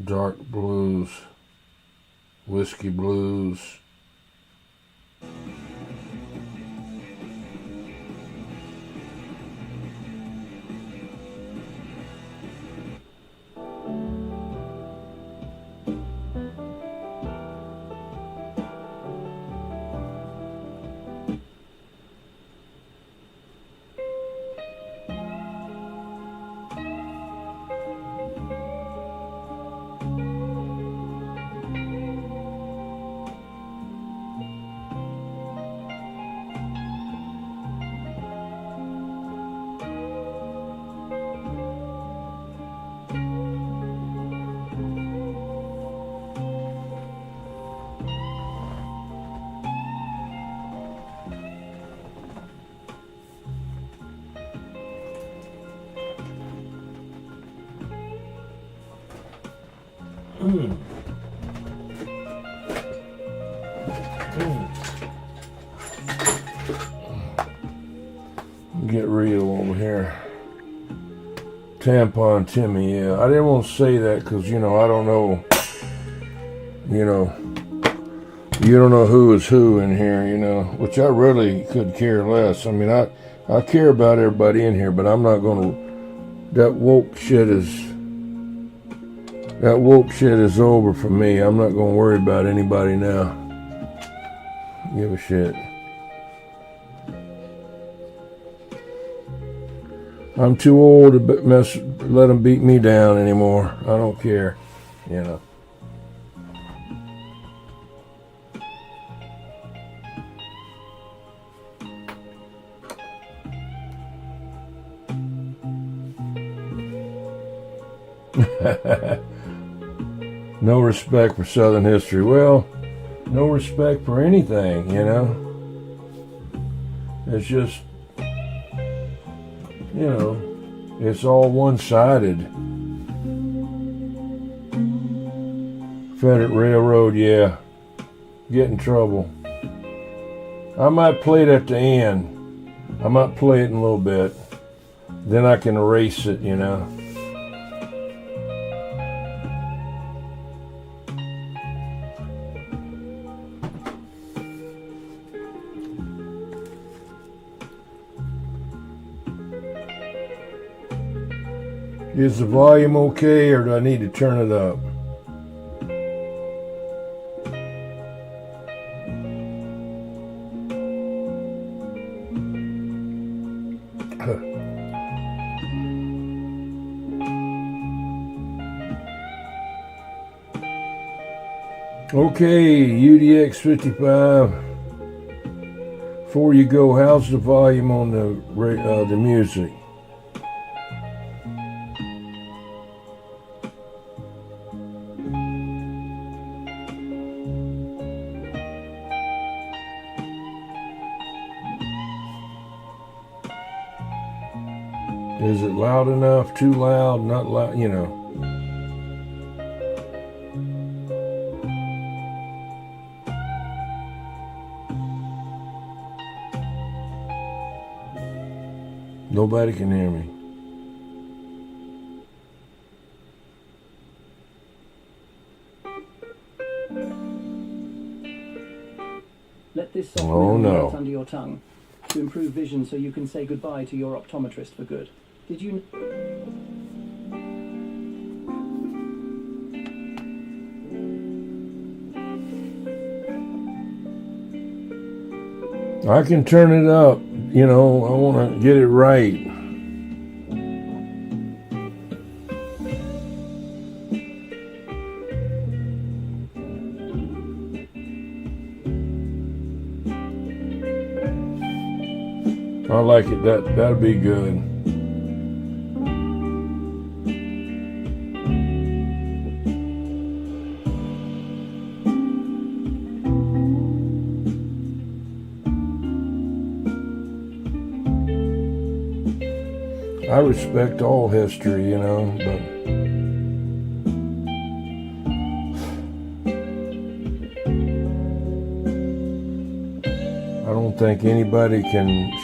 Dark blues, whiskey blues. Get real over here. Tampon Timmy, yeah. I didn't want to say that because, I don't know, You don't know who is who in here, you know, which I really could care less. I mean, I care about everybody in here, but I'm not going to. That woke shit is over for me. I'm not going to worry about anybody now. Give a shit. I'm too old to let them beat me down anymore. I don't care, you know. No respect for Southern history. Well, no respect for anything, you know. It's just, you know, it's all one-sided. Confederate Railroad, yeah. Get in trouble. I might play it at the end. I might play it in a little bit. Then I can erase it, you know. Is the volume okay, or do I need to turn it up? Okay, UDX 55. Before you go, how's the volume on the music? Is it loud enough? Too loud? Not loud? You know. Nobody can hear me. Let this soft melt under your tongue to improve vision so you can say goodbye to your optometrist for good. Did you... I can turn it up, you know, I want to get it right. I like it, that'll be good. I respect all history, you know, but I don't think anybody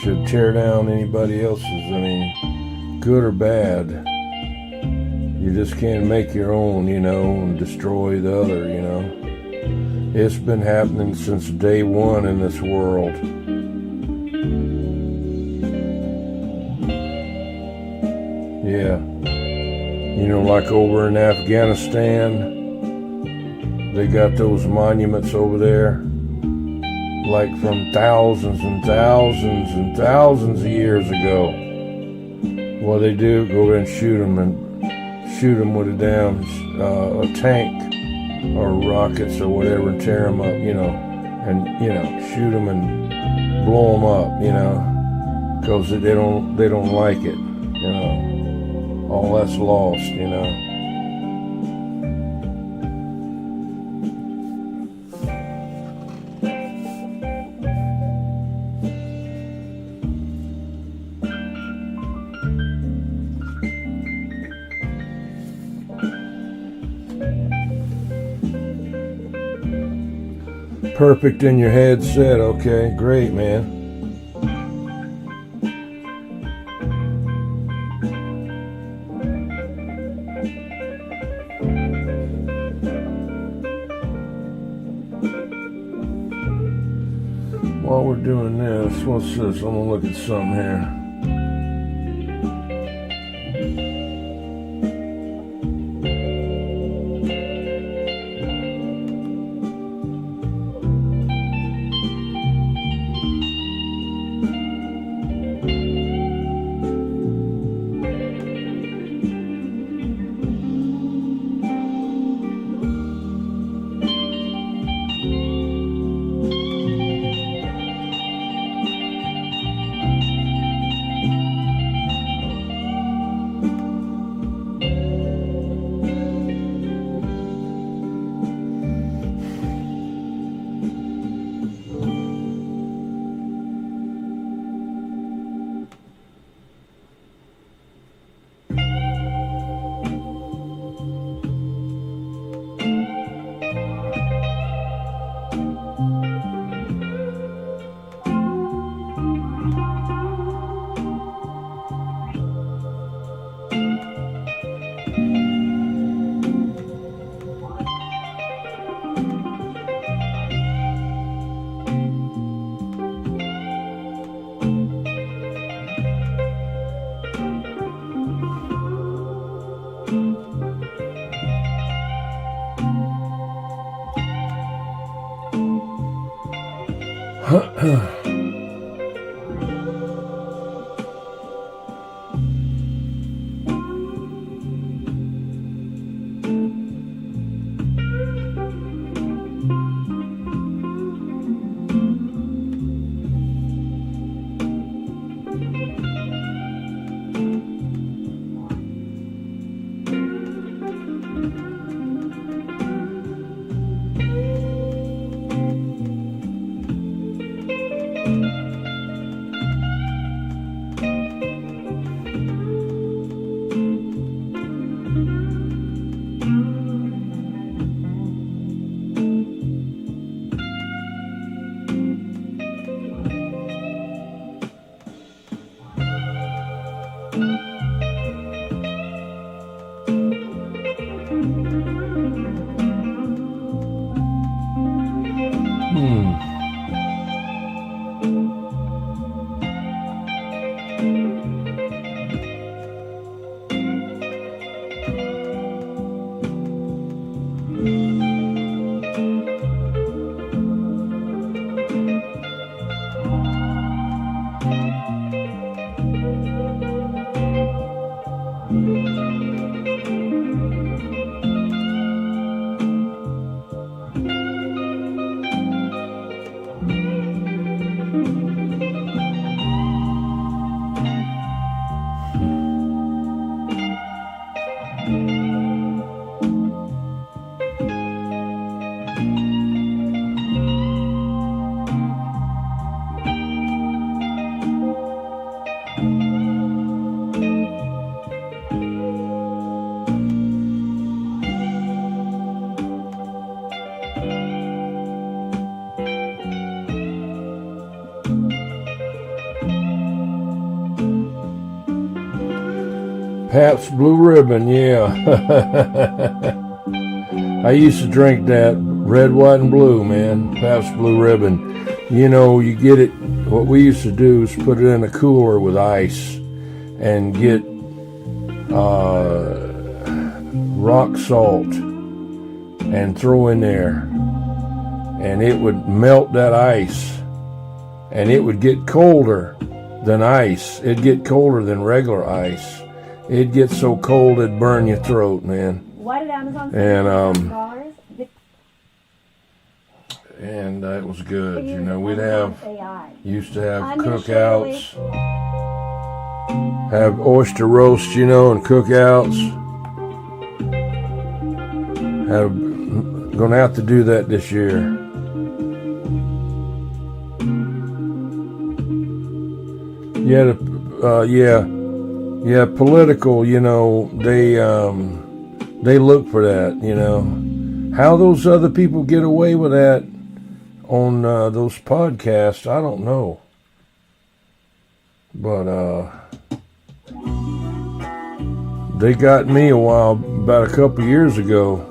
should tear down anybody else's. I mean, good or bad. You just can't make your own, you know, and destroy the other, you know. It's been happening since day one in this world. Yeah, you know, like over in Afghanistan, they got those monuments over there, like from thousands and thousands and thousands of years ago. What they do, go over and shoot them with a damn a tank or rockets or whatever, and tear them up, you know, and you know, shoot them and blow them up, you know, because they don't like it, you know. All that's lost, you know. Perfect in your headset, okay, great, man. while we're doing this, what's this? I'm gonna look at something here. Pabst Blue Ribbon, yeah. I used to drink that red, white, and blue, man. Pabst Blue Ribbon. You know, you get it, what we used to do is put it in a cooler with ice and get rock salt and throw in there. And it would melt that ice. And it would get colder than ice. It'd get colder than regular ice. It'd get so cold it'd burn your throat, man. Why did Amazon and it was good. You know, we'd used to have cookouts, have oyster roast, you know, and cookouts. Gonna have to do that this year. Yeah, political, you know, they look for that, you know. How those other people get away with that on those podcasts, I don't know. But they got me about a couple years ago.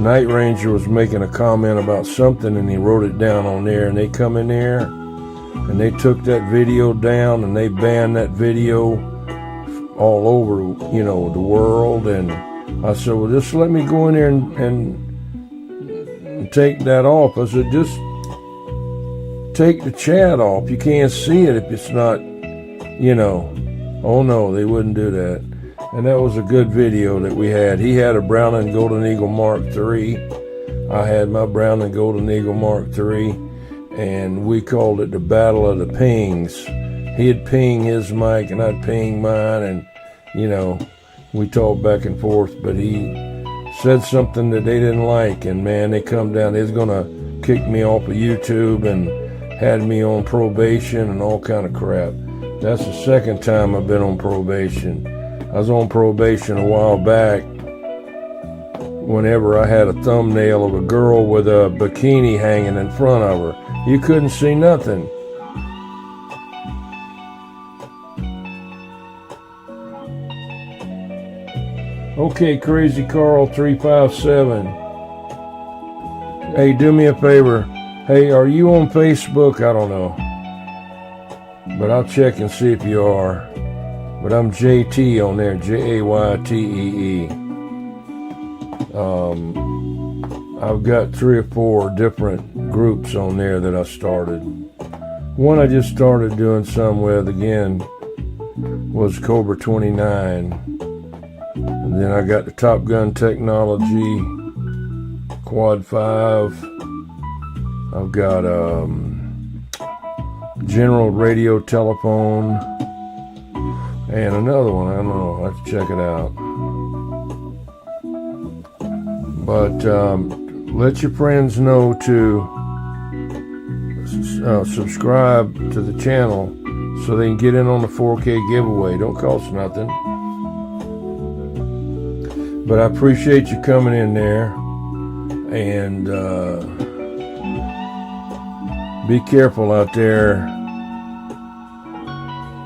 Night Ranger was making a comment about something, and he wrote it down on there, and they come in there and they took that video down and they banned that video all over, you know, the world. And I said, well, just let me go in there and take that off. I said, just take the chat off. You can't see it if it's not, you know. Oh no, they wouldn't do that. And that was a good video that we had. He had a Brown and Golden Eagle Mark III. I had my Brown and Golden Eagle Mark III, and we called it the Battle of the Pings. He'd ping his mic and I'd ping mine, and, you know, we talked back and forth, but he said something that they didn't like, and man, they come down. They was gonna kick me off of YouTube and had me on probation and all kind of crap. That's the second time I've been on probation. I was on probation a while back whenever I had a thumbnail of a girl with a bikini hanging in front of her. You couldn't see nothing. Okay, Crazy Carl 357. Hey, do me a favor. Hey, are you on Facebook? I don't know. But I'll check and see if you are. But I'm JT on there, Jaytee. I've got 3 or 4 different groups on there that I started. One I just started doing some with again was Cobra 29. And then I got the Top Gun Technology, Quad 5. I've got General Radio Telephone, and another one, I don't know, I'll have to check it out. But let your friends know to subscribe to the channel so they can get in on the 4K giveaway. Don't cost nothing. But I appreciate you coming in there, and be careful out there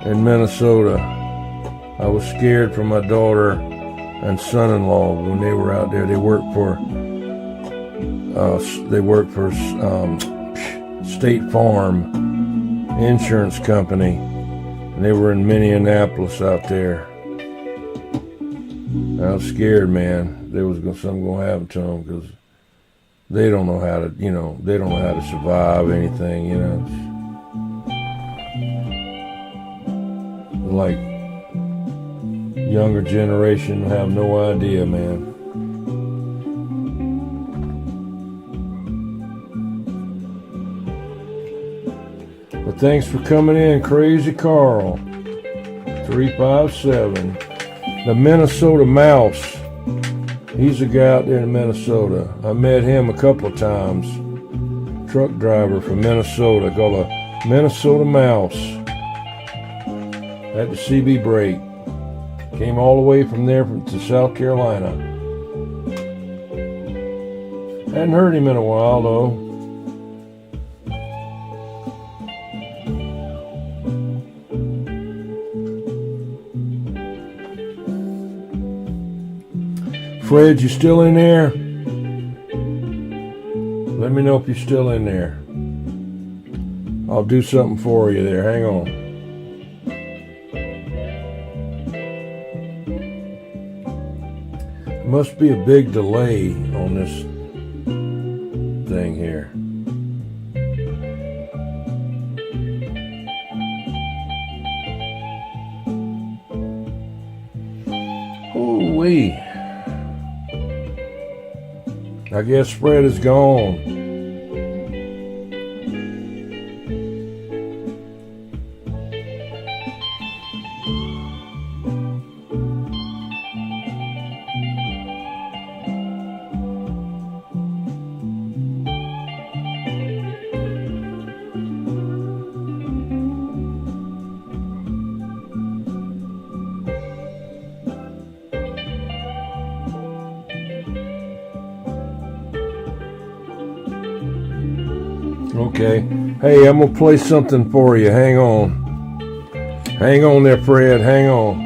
in Minnesota. I was scared for my daughter and son-in-law when they were out there. They worked for State Farm Insurance Company, and they were in Minneapolis out there. I was scared, man. There was something going to happen to them because they don't know how to, you know, they don't know how to survive anything, you know. Like, younger generation have no idea, man. But thanks for coming in, Crazy Carl 357. The Minnesota Mouse. He's a guy out there in Minnesota. I met him a couple of times. Truck driver from Minnesota called a Minnesota Mouse. At the CB break. Came all the way from there to South Carolina. Hadn't heard him in a while though. Fred, you still in there? Let me know if you're still in there. I'll do something for you there. Hang on. Must be a big delay on this thing here. Ooh-wee. I guess Fred is gone. Okay. Hey, I'm going to play something for you. Hang on. Hang on there, Fred. Hang on.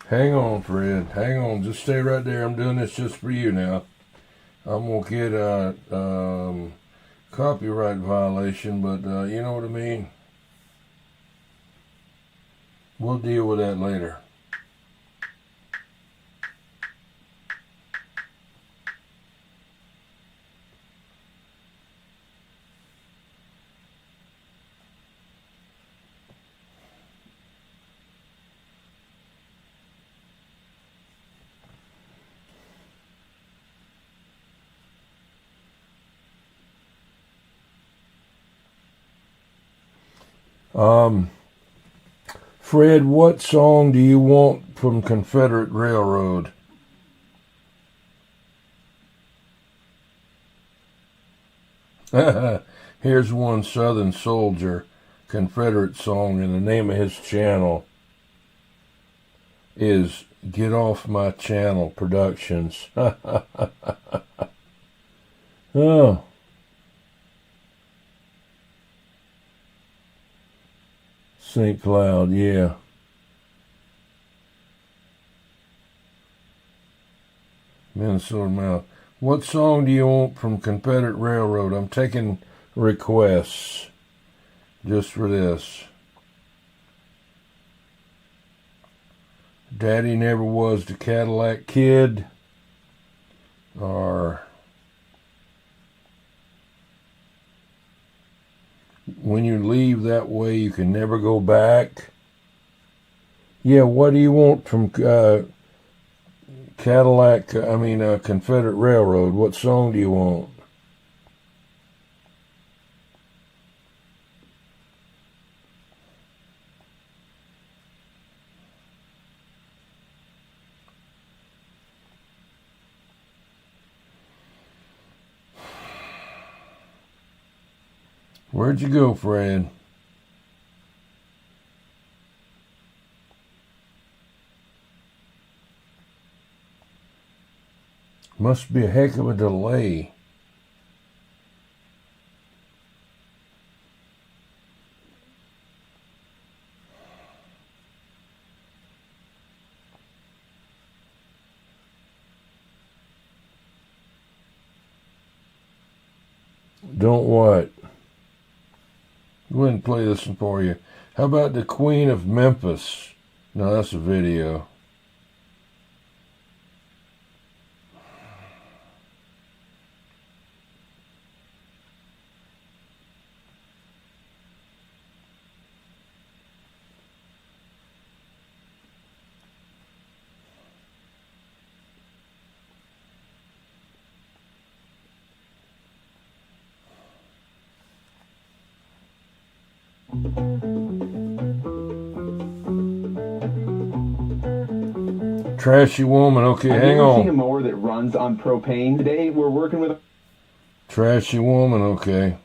Hang on, Fred. Hang on. Just stay right there. I'm doing this just for you now. I'm going to get a copyright violation, but you know what I mean? We'll deal with that later. Fred, what song do you want from Confederate Railroad? Here's one Southern Soldier Confederate song, and the name of his channel is Get Off My Channel Productions. Oh. St. Cloud, yeah. Minnesota Mouth. What song do you want from Confederate Railroad? I'm taking requests just for this. Daddy Never Was the Cadillac Kid, or When You Leave That Way You Can Never Go Back. Yeah, what do you want from Confederate Railroad? What song do you want? Where'd you go, Fred? Must be a heck of a delay. Don't what? Go ahead and play this one for you. How about the Queen of Memphis? No, that's a video. Trashy woman. Okay, hang on. Seen a mower that runs on propane. Today we're working with. Trashy woman. Okay.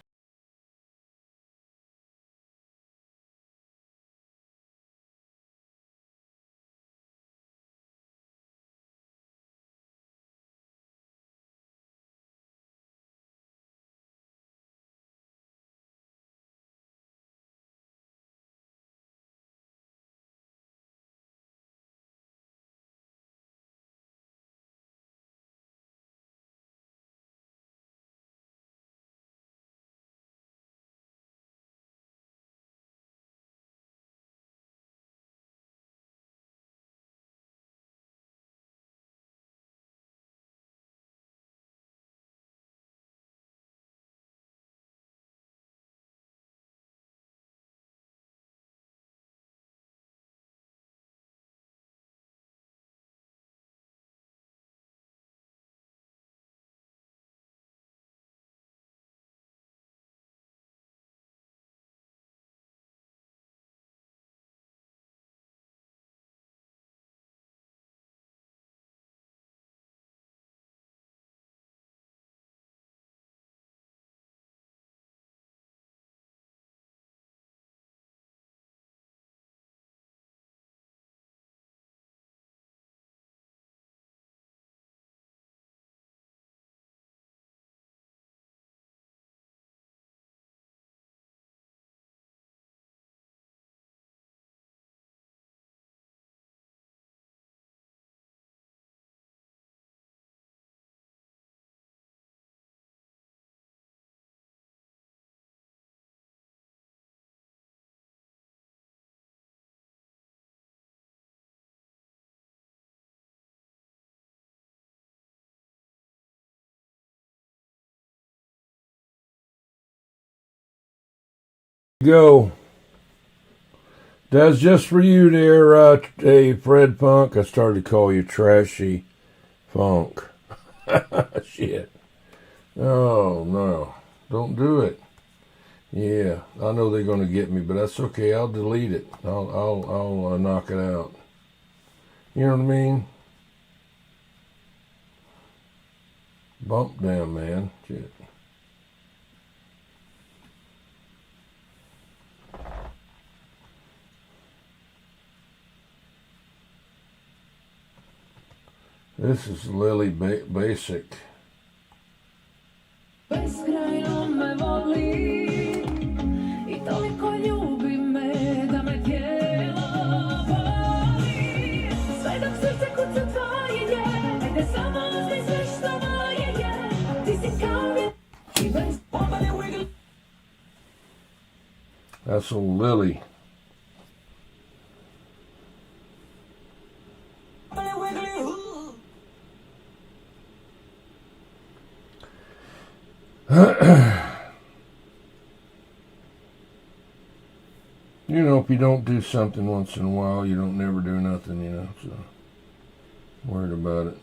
Go. That's just for you there, hey, Fred Punk. I started to call you Trashy Funk. Shit. Oh, no. Don't do it. Yeah, I know they're going to get me, but that's okay. I'll delete it. I'll knock it out. You know what I mean? Bump down, man. Shit. This is Lily Basic. That's old Lily. You know, if you don't do something once in a while, you don't never do nothing, you know, so worried about it.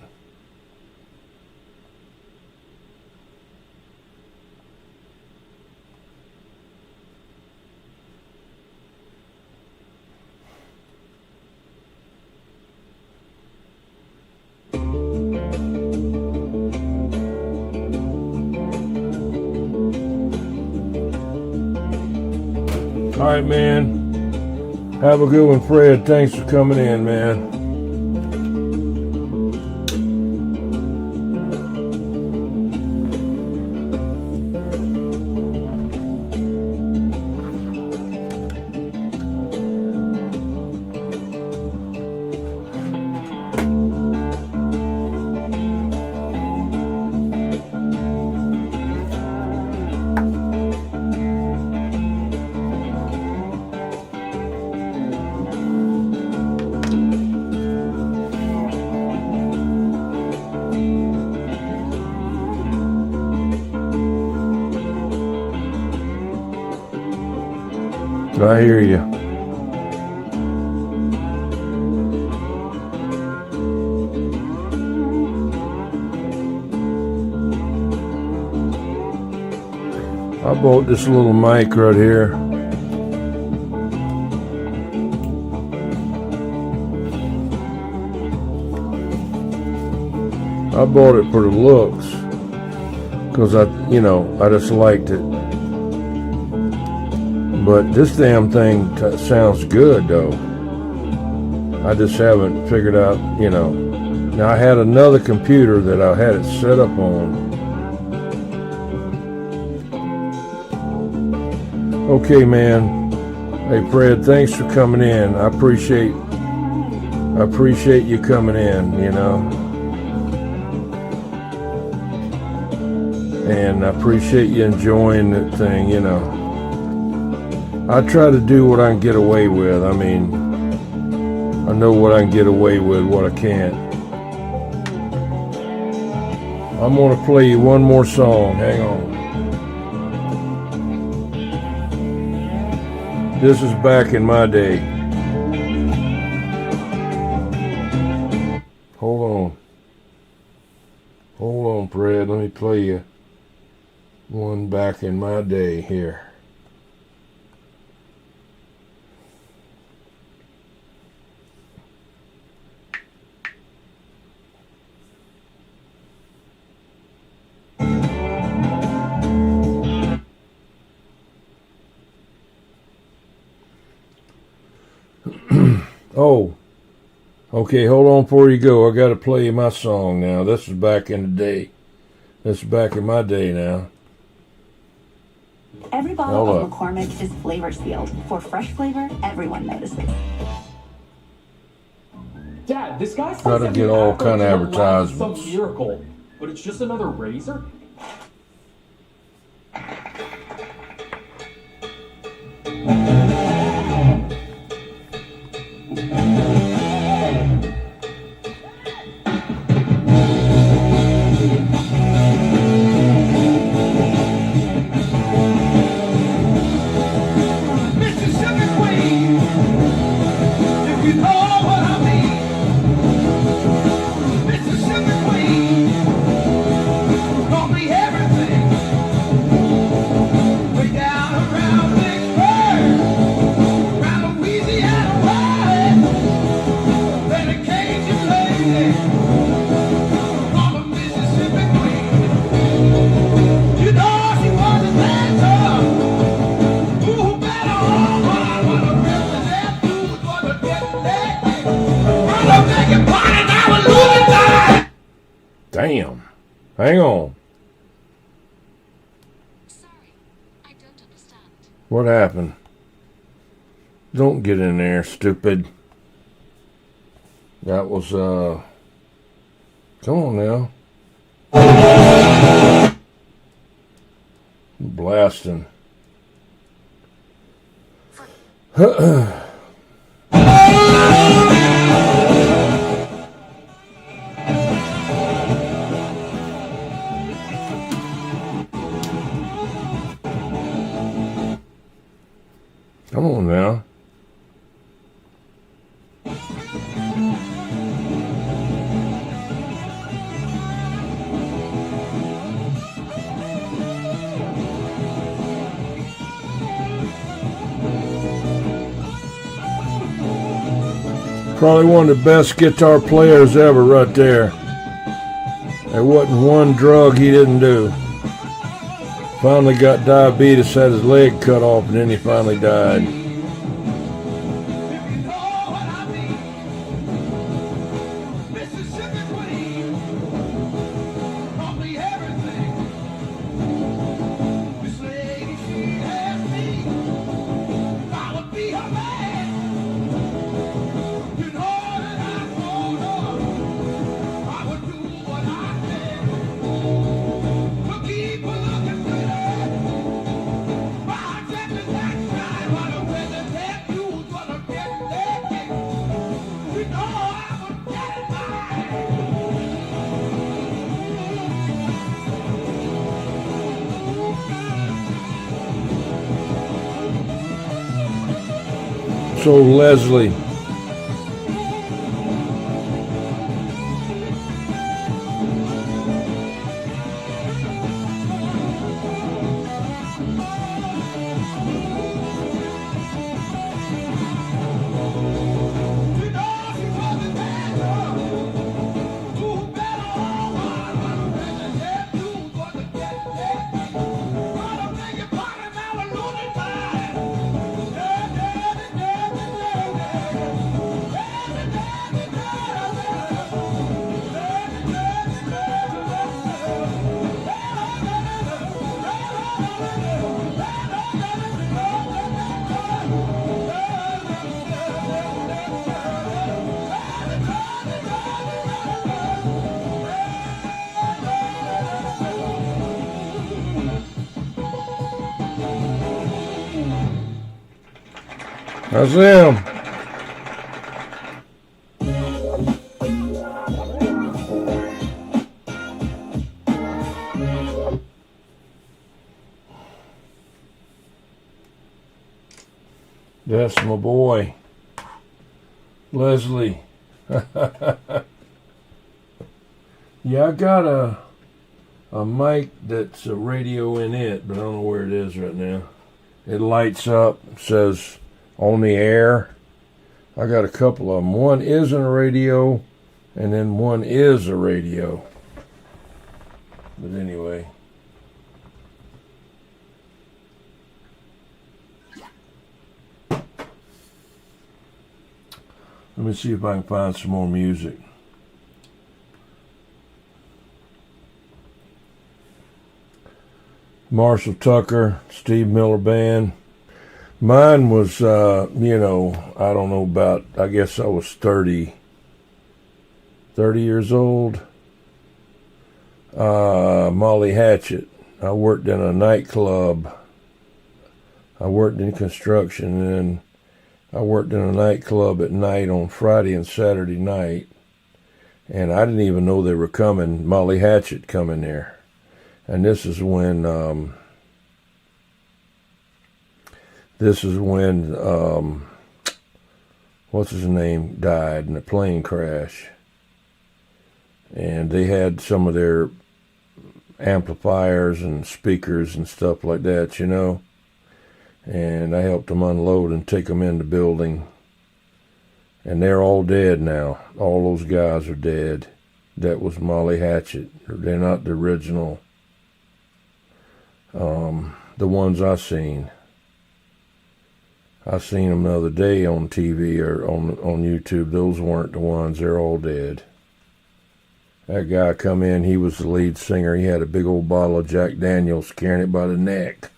All right, man. Have a good one, Fred. Thanks for coming in, man. I hear you. I bought this little mic right here. I bought it for the looks because I just liked it. But this damn thing sounds good, though. I just haven't figured out, Now, I had another computer that I had it set up on. Okay, man. Hey, Fred, thanks for coming in. I appreciate you coming in, And I appreciate you enjoying the thing, I try to do what I can get away with. I mean, I know what I can get away with, what I can't. I'm going to play you one more song. Hang on. This is back in my day. Hold on, Fred. Let me play you one back in my day here. Oh, okay, hold on before you go. I got to play you my song now. This is back in the day. This is back in my day now. Every bottle of McCormick is flavor sealed. For fresh flavor, everyone notices. Dad, this guy says Try to get all kind of advertisements. Some miracle, but it's just another razor? Hang on. Sorry, I don't understand. What happened? Don't get in there, stupid. That was, come on now. Blasting. Come on now. Probably one of the best guitar players ever right there. There wasn't one drug he didn't do. Finally got diabetes, had his leg cut off, and then he finally died. So Leslie, that's him. That's my boy, Leslie. Yeah, I got a mic that's a radio in it, but I don't know where it is right now. It lights up, says on the air. I got a couple of them. One isn't a radio, and then one is a radio. But anyway. Let me see if I can find some more music. Marshall Tucker, Steve Miller Band. Mine was, I don't know about, I guess I was 30 years old. Molly Hatchet. I worked in a nightclub. I worked in construction, and I worked in a nightclub at night on Friday and Saturday night. And I didn't even know they were coming. Molly Hatchet coming there. And this is when what's his name died in a plane crash. And they had some of their amplifiers and speakers and stuff like that, And I helped them unload and take them in the building. And they're all dead now. All those guys are dead. That was Molly Hatchet. They're not the original. The ones I seen them the other day on TV or on YouTube. Those weren't the ones. They're all dead. That guy come in, he was the lead singer. He had a big old bottle of Jack Daniels, carrying it by the neck.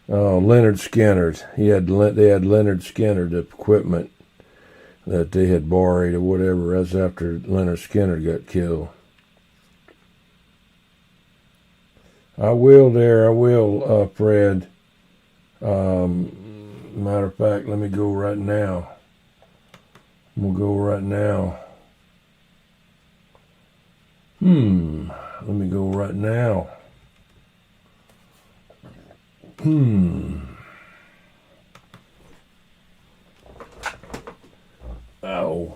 Oh, Leonard Skinner. They had Leonard Skinner equipment that they had borrowed or whatever. That's after Leonard Skinner got killed. I will, Fred. Matter of fact, let me go right now. We'll go right now. Let me go right now. Ow.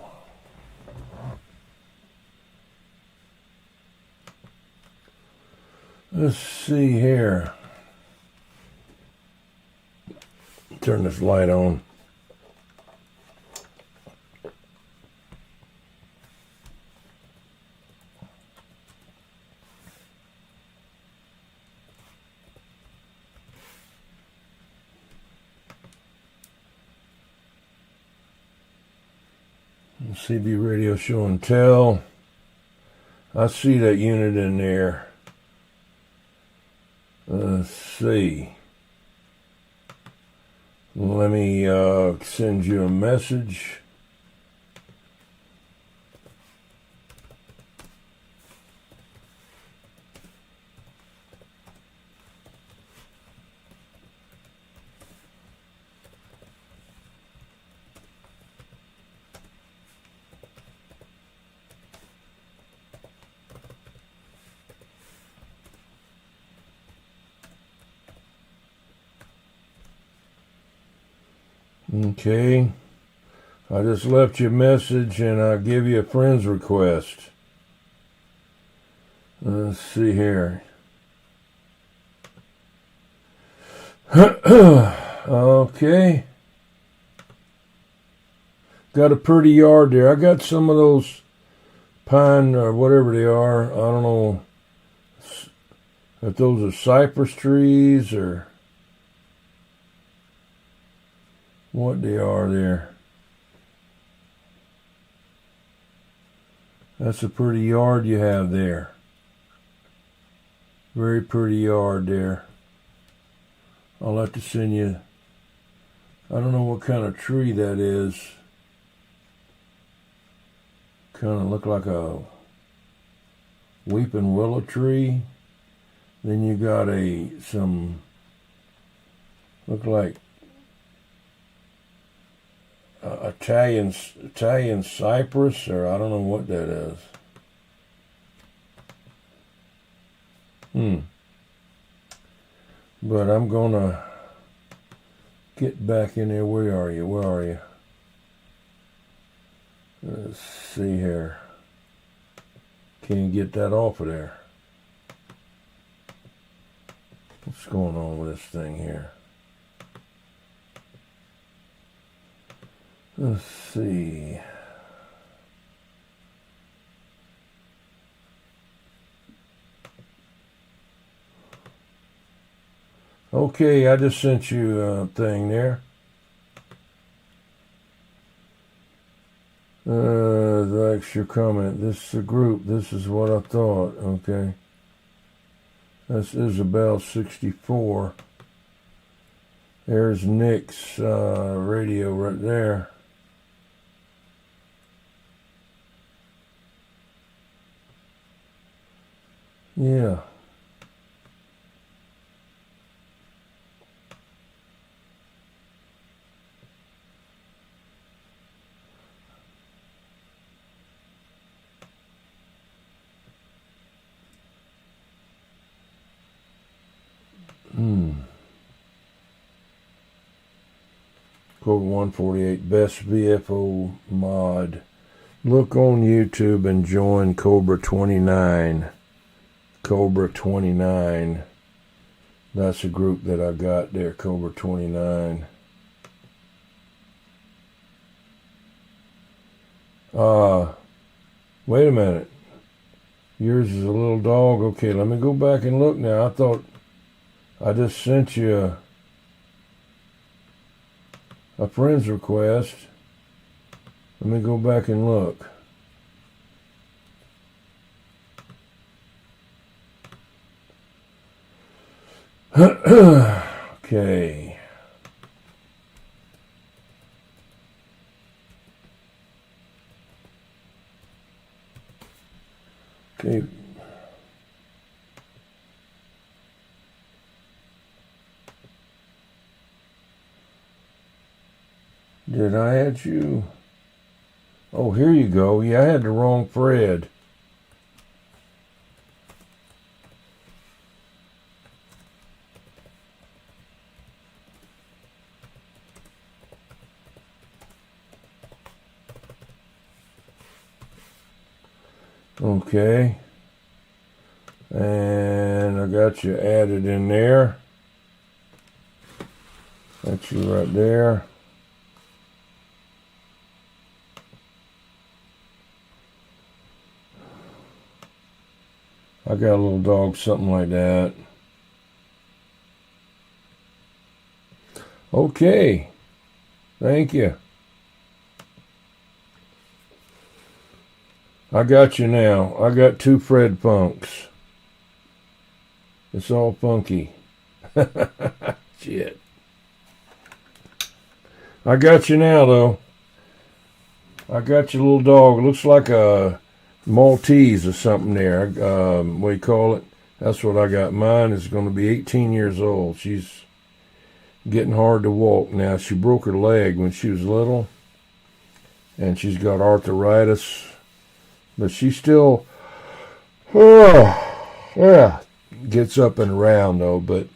Let's see here. Turn this light on. CB Radio Show and Tell. I see that unit in there. Let's see. Let me send you a message. Okay, I just left you a message and I'll give you a friend's request. Let's see here. Okay. Got a pretty yard there. I got some of those pine or whatever they are. I don't know if those are cypress trees or what they are there. That's a pretty yard you have there. Very pretty yard there. I'll have to send you. I don't know what kind of tree that is. Kind of look like a weeping willow tree. Then you got some look like Italian cypress, or I don't know what that is. But I'm gonna get back in there. Where are you? Let's see here. Can't get that off of there. What's going on with this thing here? Let's see. Okay, I just sent you a thing there. Thanks your comment. This is a group. This is what I thought. Okay. That's Isabel 64. There's Nick's radio right there. Yeah. Code 148, best VFO mod. Look on YouTube and join Cobra 29. Cobra 29. That's a group that I got there, Cobra 29. Wait a minute. Yours is a little dog. Okay, let me go back and look now. I thought I just sent you a friend's request. Let me go back and look. Okay. Okay. Did I add you? Oh, here you go. Yeah, I had the wrong Fred. Okay. And I got you added in there. That's you right there. I got a little dog, something like that. Okay. Thank you. I got you now. I got 2 Fred Funks. It's all funky. Shit. I got you now, though. I got your little dog. It looks like a Maltese or something there. What do you call it? That's what I got. Mine is going to be 18 years old. She's getting hard to walk now. She broke her leg when she was little, and she's got arthritis. But she still, gets up and around, though. But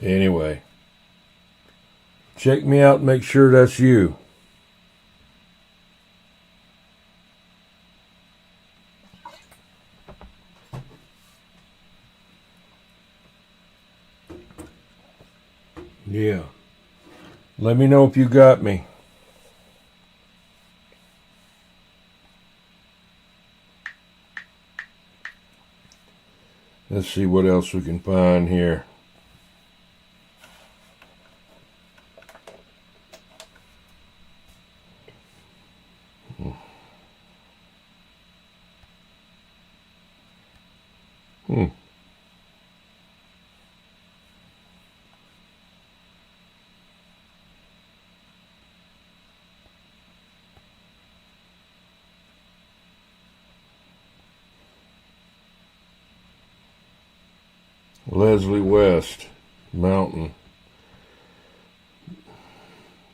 anyway, check me out and make sure that's you. Yeah. Let me know if you got me. Let's see what else we can find here. Leslie West, Mountain,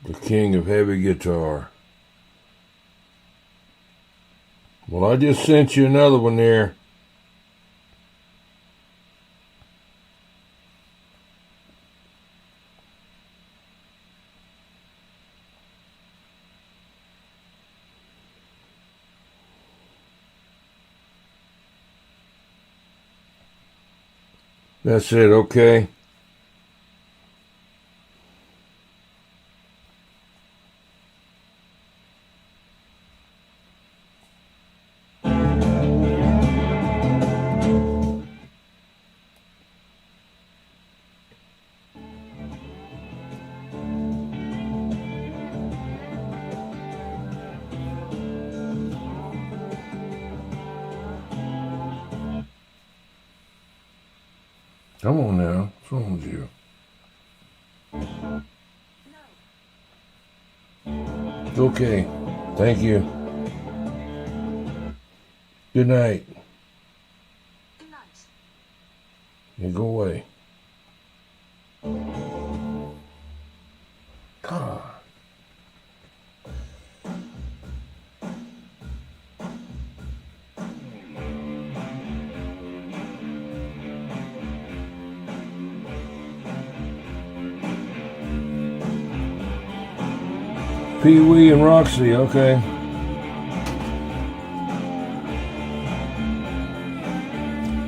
the king of heavy guitar. Well, I just sent you another one there. That's it, okay? Come on now. What's wrong with you? It's okay. Thank you. Good night. Good night. You go away. God. Pee-wee and Roxy, okay.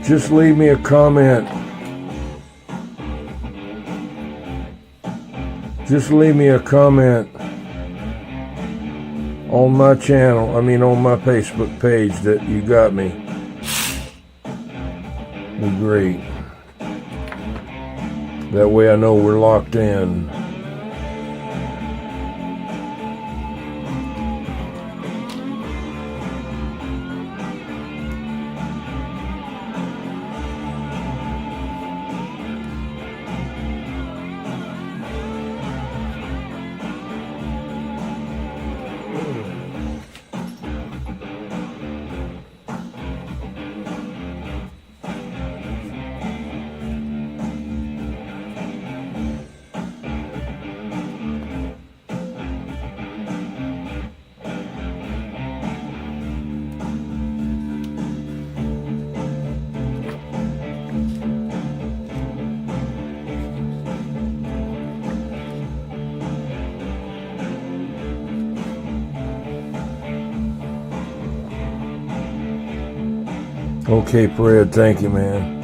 Just leave me a comment. Just leave me a comment on my channel, on my Facebook page that you got me. Be great. That way I know we're locked in. Okay, Fred, thank you, man.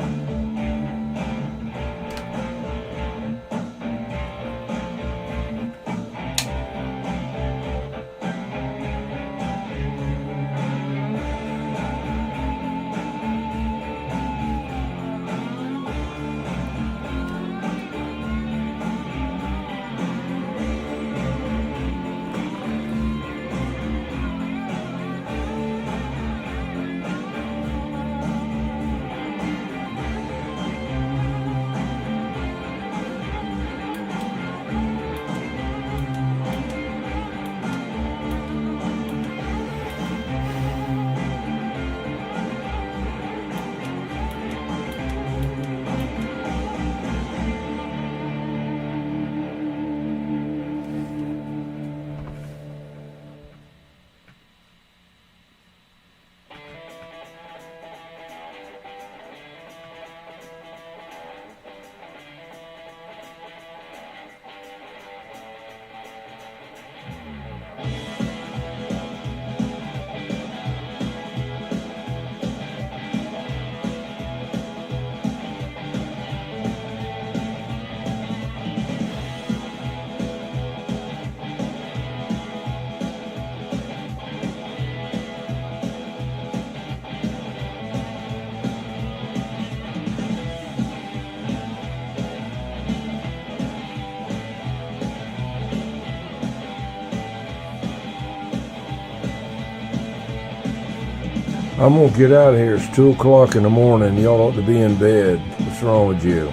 I'm going to get out of here. It's 2 o'clock in the morning. Y'all ought to be in bed. What's wrong with you?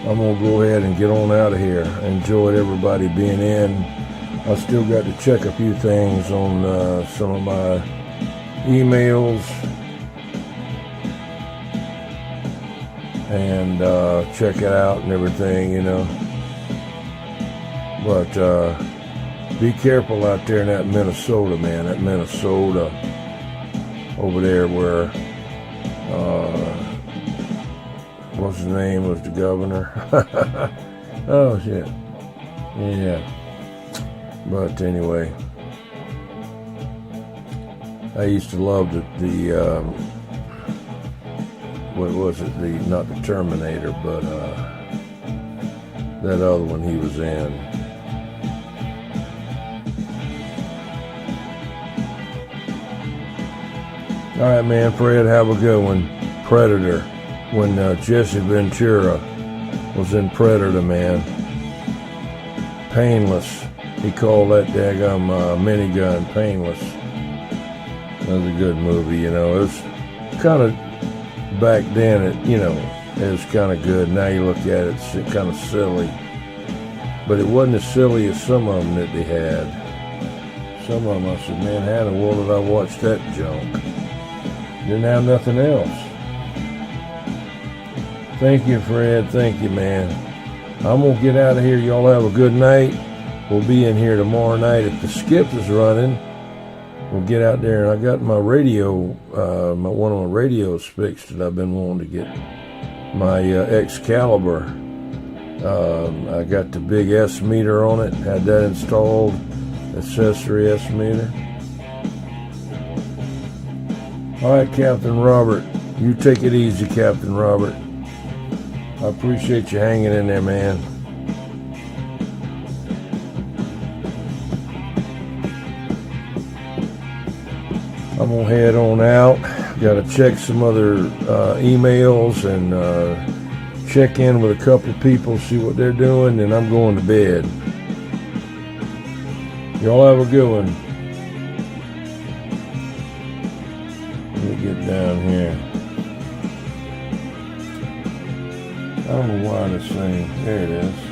I'm going to go ahead and get on out of here. I enjoyed everybody being in. I still got to check a few things on some of my emails and check it out and everything, you know. But be careful out there in that Minnesota, man. That Minnesota over there where, what's his name, was the governor. Oh, shit. Yeah. But anyway, I used to love the what was it, not the Terminator, but that other one he was in. All right, man, Fred, have a good one. Predator, when Jesse Ventura was in Predator, man. Painless. He called that daggum minigun Painless. That was a good movie, you know. It was kind of, back then, it was kind of good. Now you look at it, it's kind of silly. But it wasn't as silly as some of them that they had. Some of them, I said, man, how in the world did I watch that junk? Didn't have nothing else. Thank you, Fred. Thank you, man. I'm going to get out of here. Y'all have a good night. We'll be in here tomorrow night. If the skip is running, we'll get out there. And I got my radio, one of my radios fixed that I've been wanting to get. My Excalibur. I got the big S meter on it. Had that installed. Accessory S meter. All right, Captain Robert. You take it easy, Captain Robert. I appreciate you hanging in there, man. I'm going to head on out. Got to check some other emails and check in with a couple people, see what they're doing, and I'm going to bed. Y'all have a good one. Let me get down here. I don't know why this thing, there it is.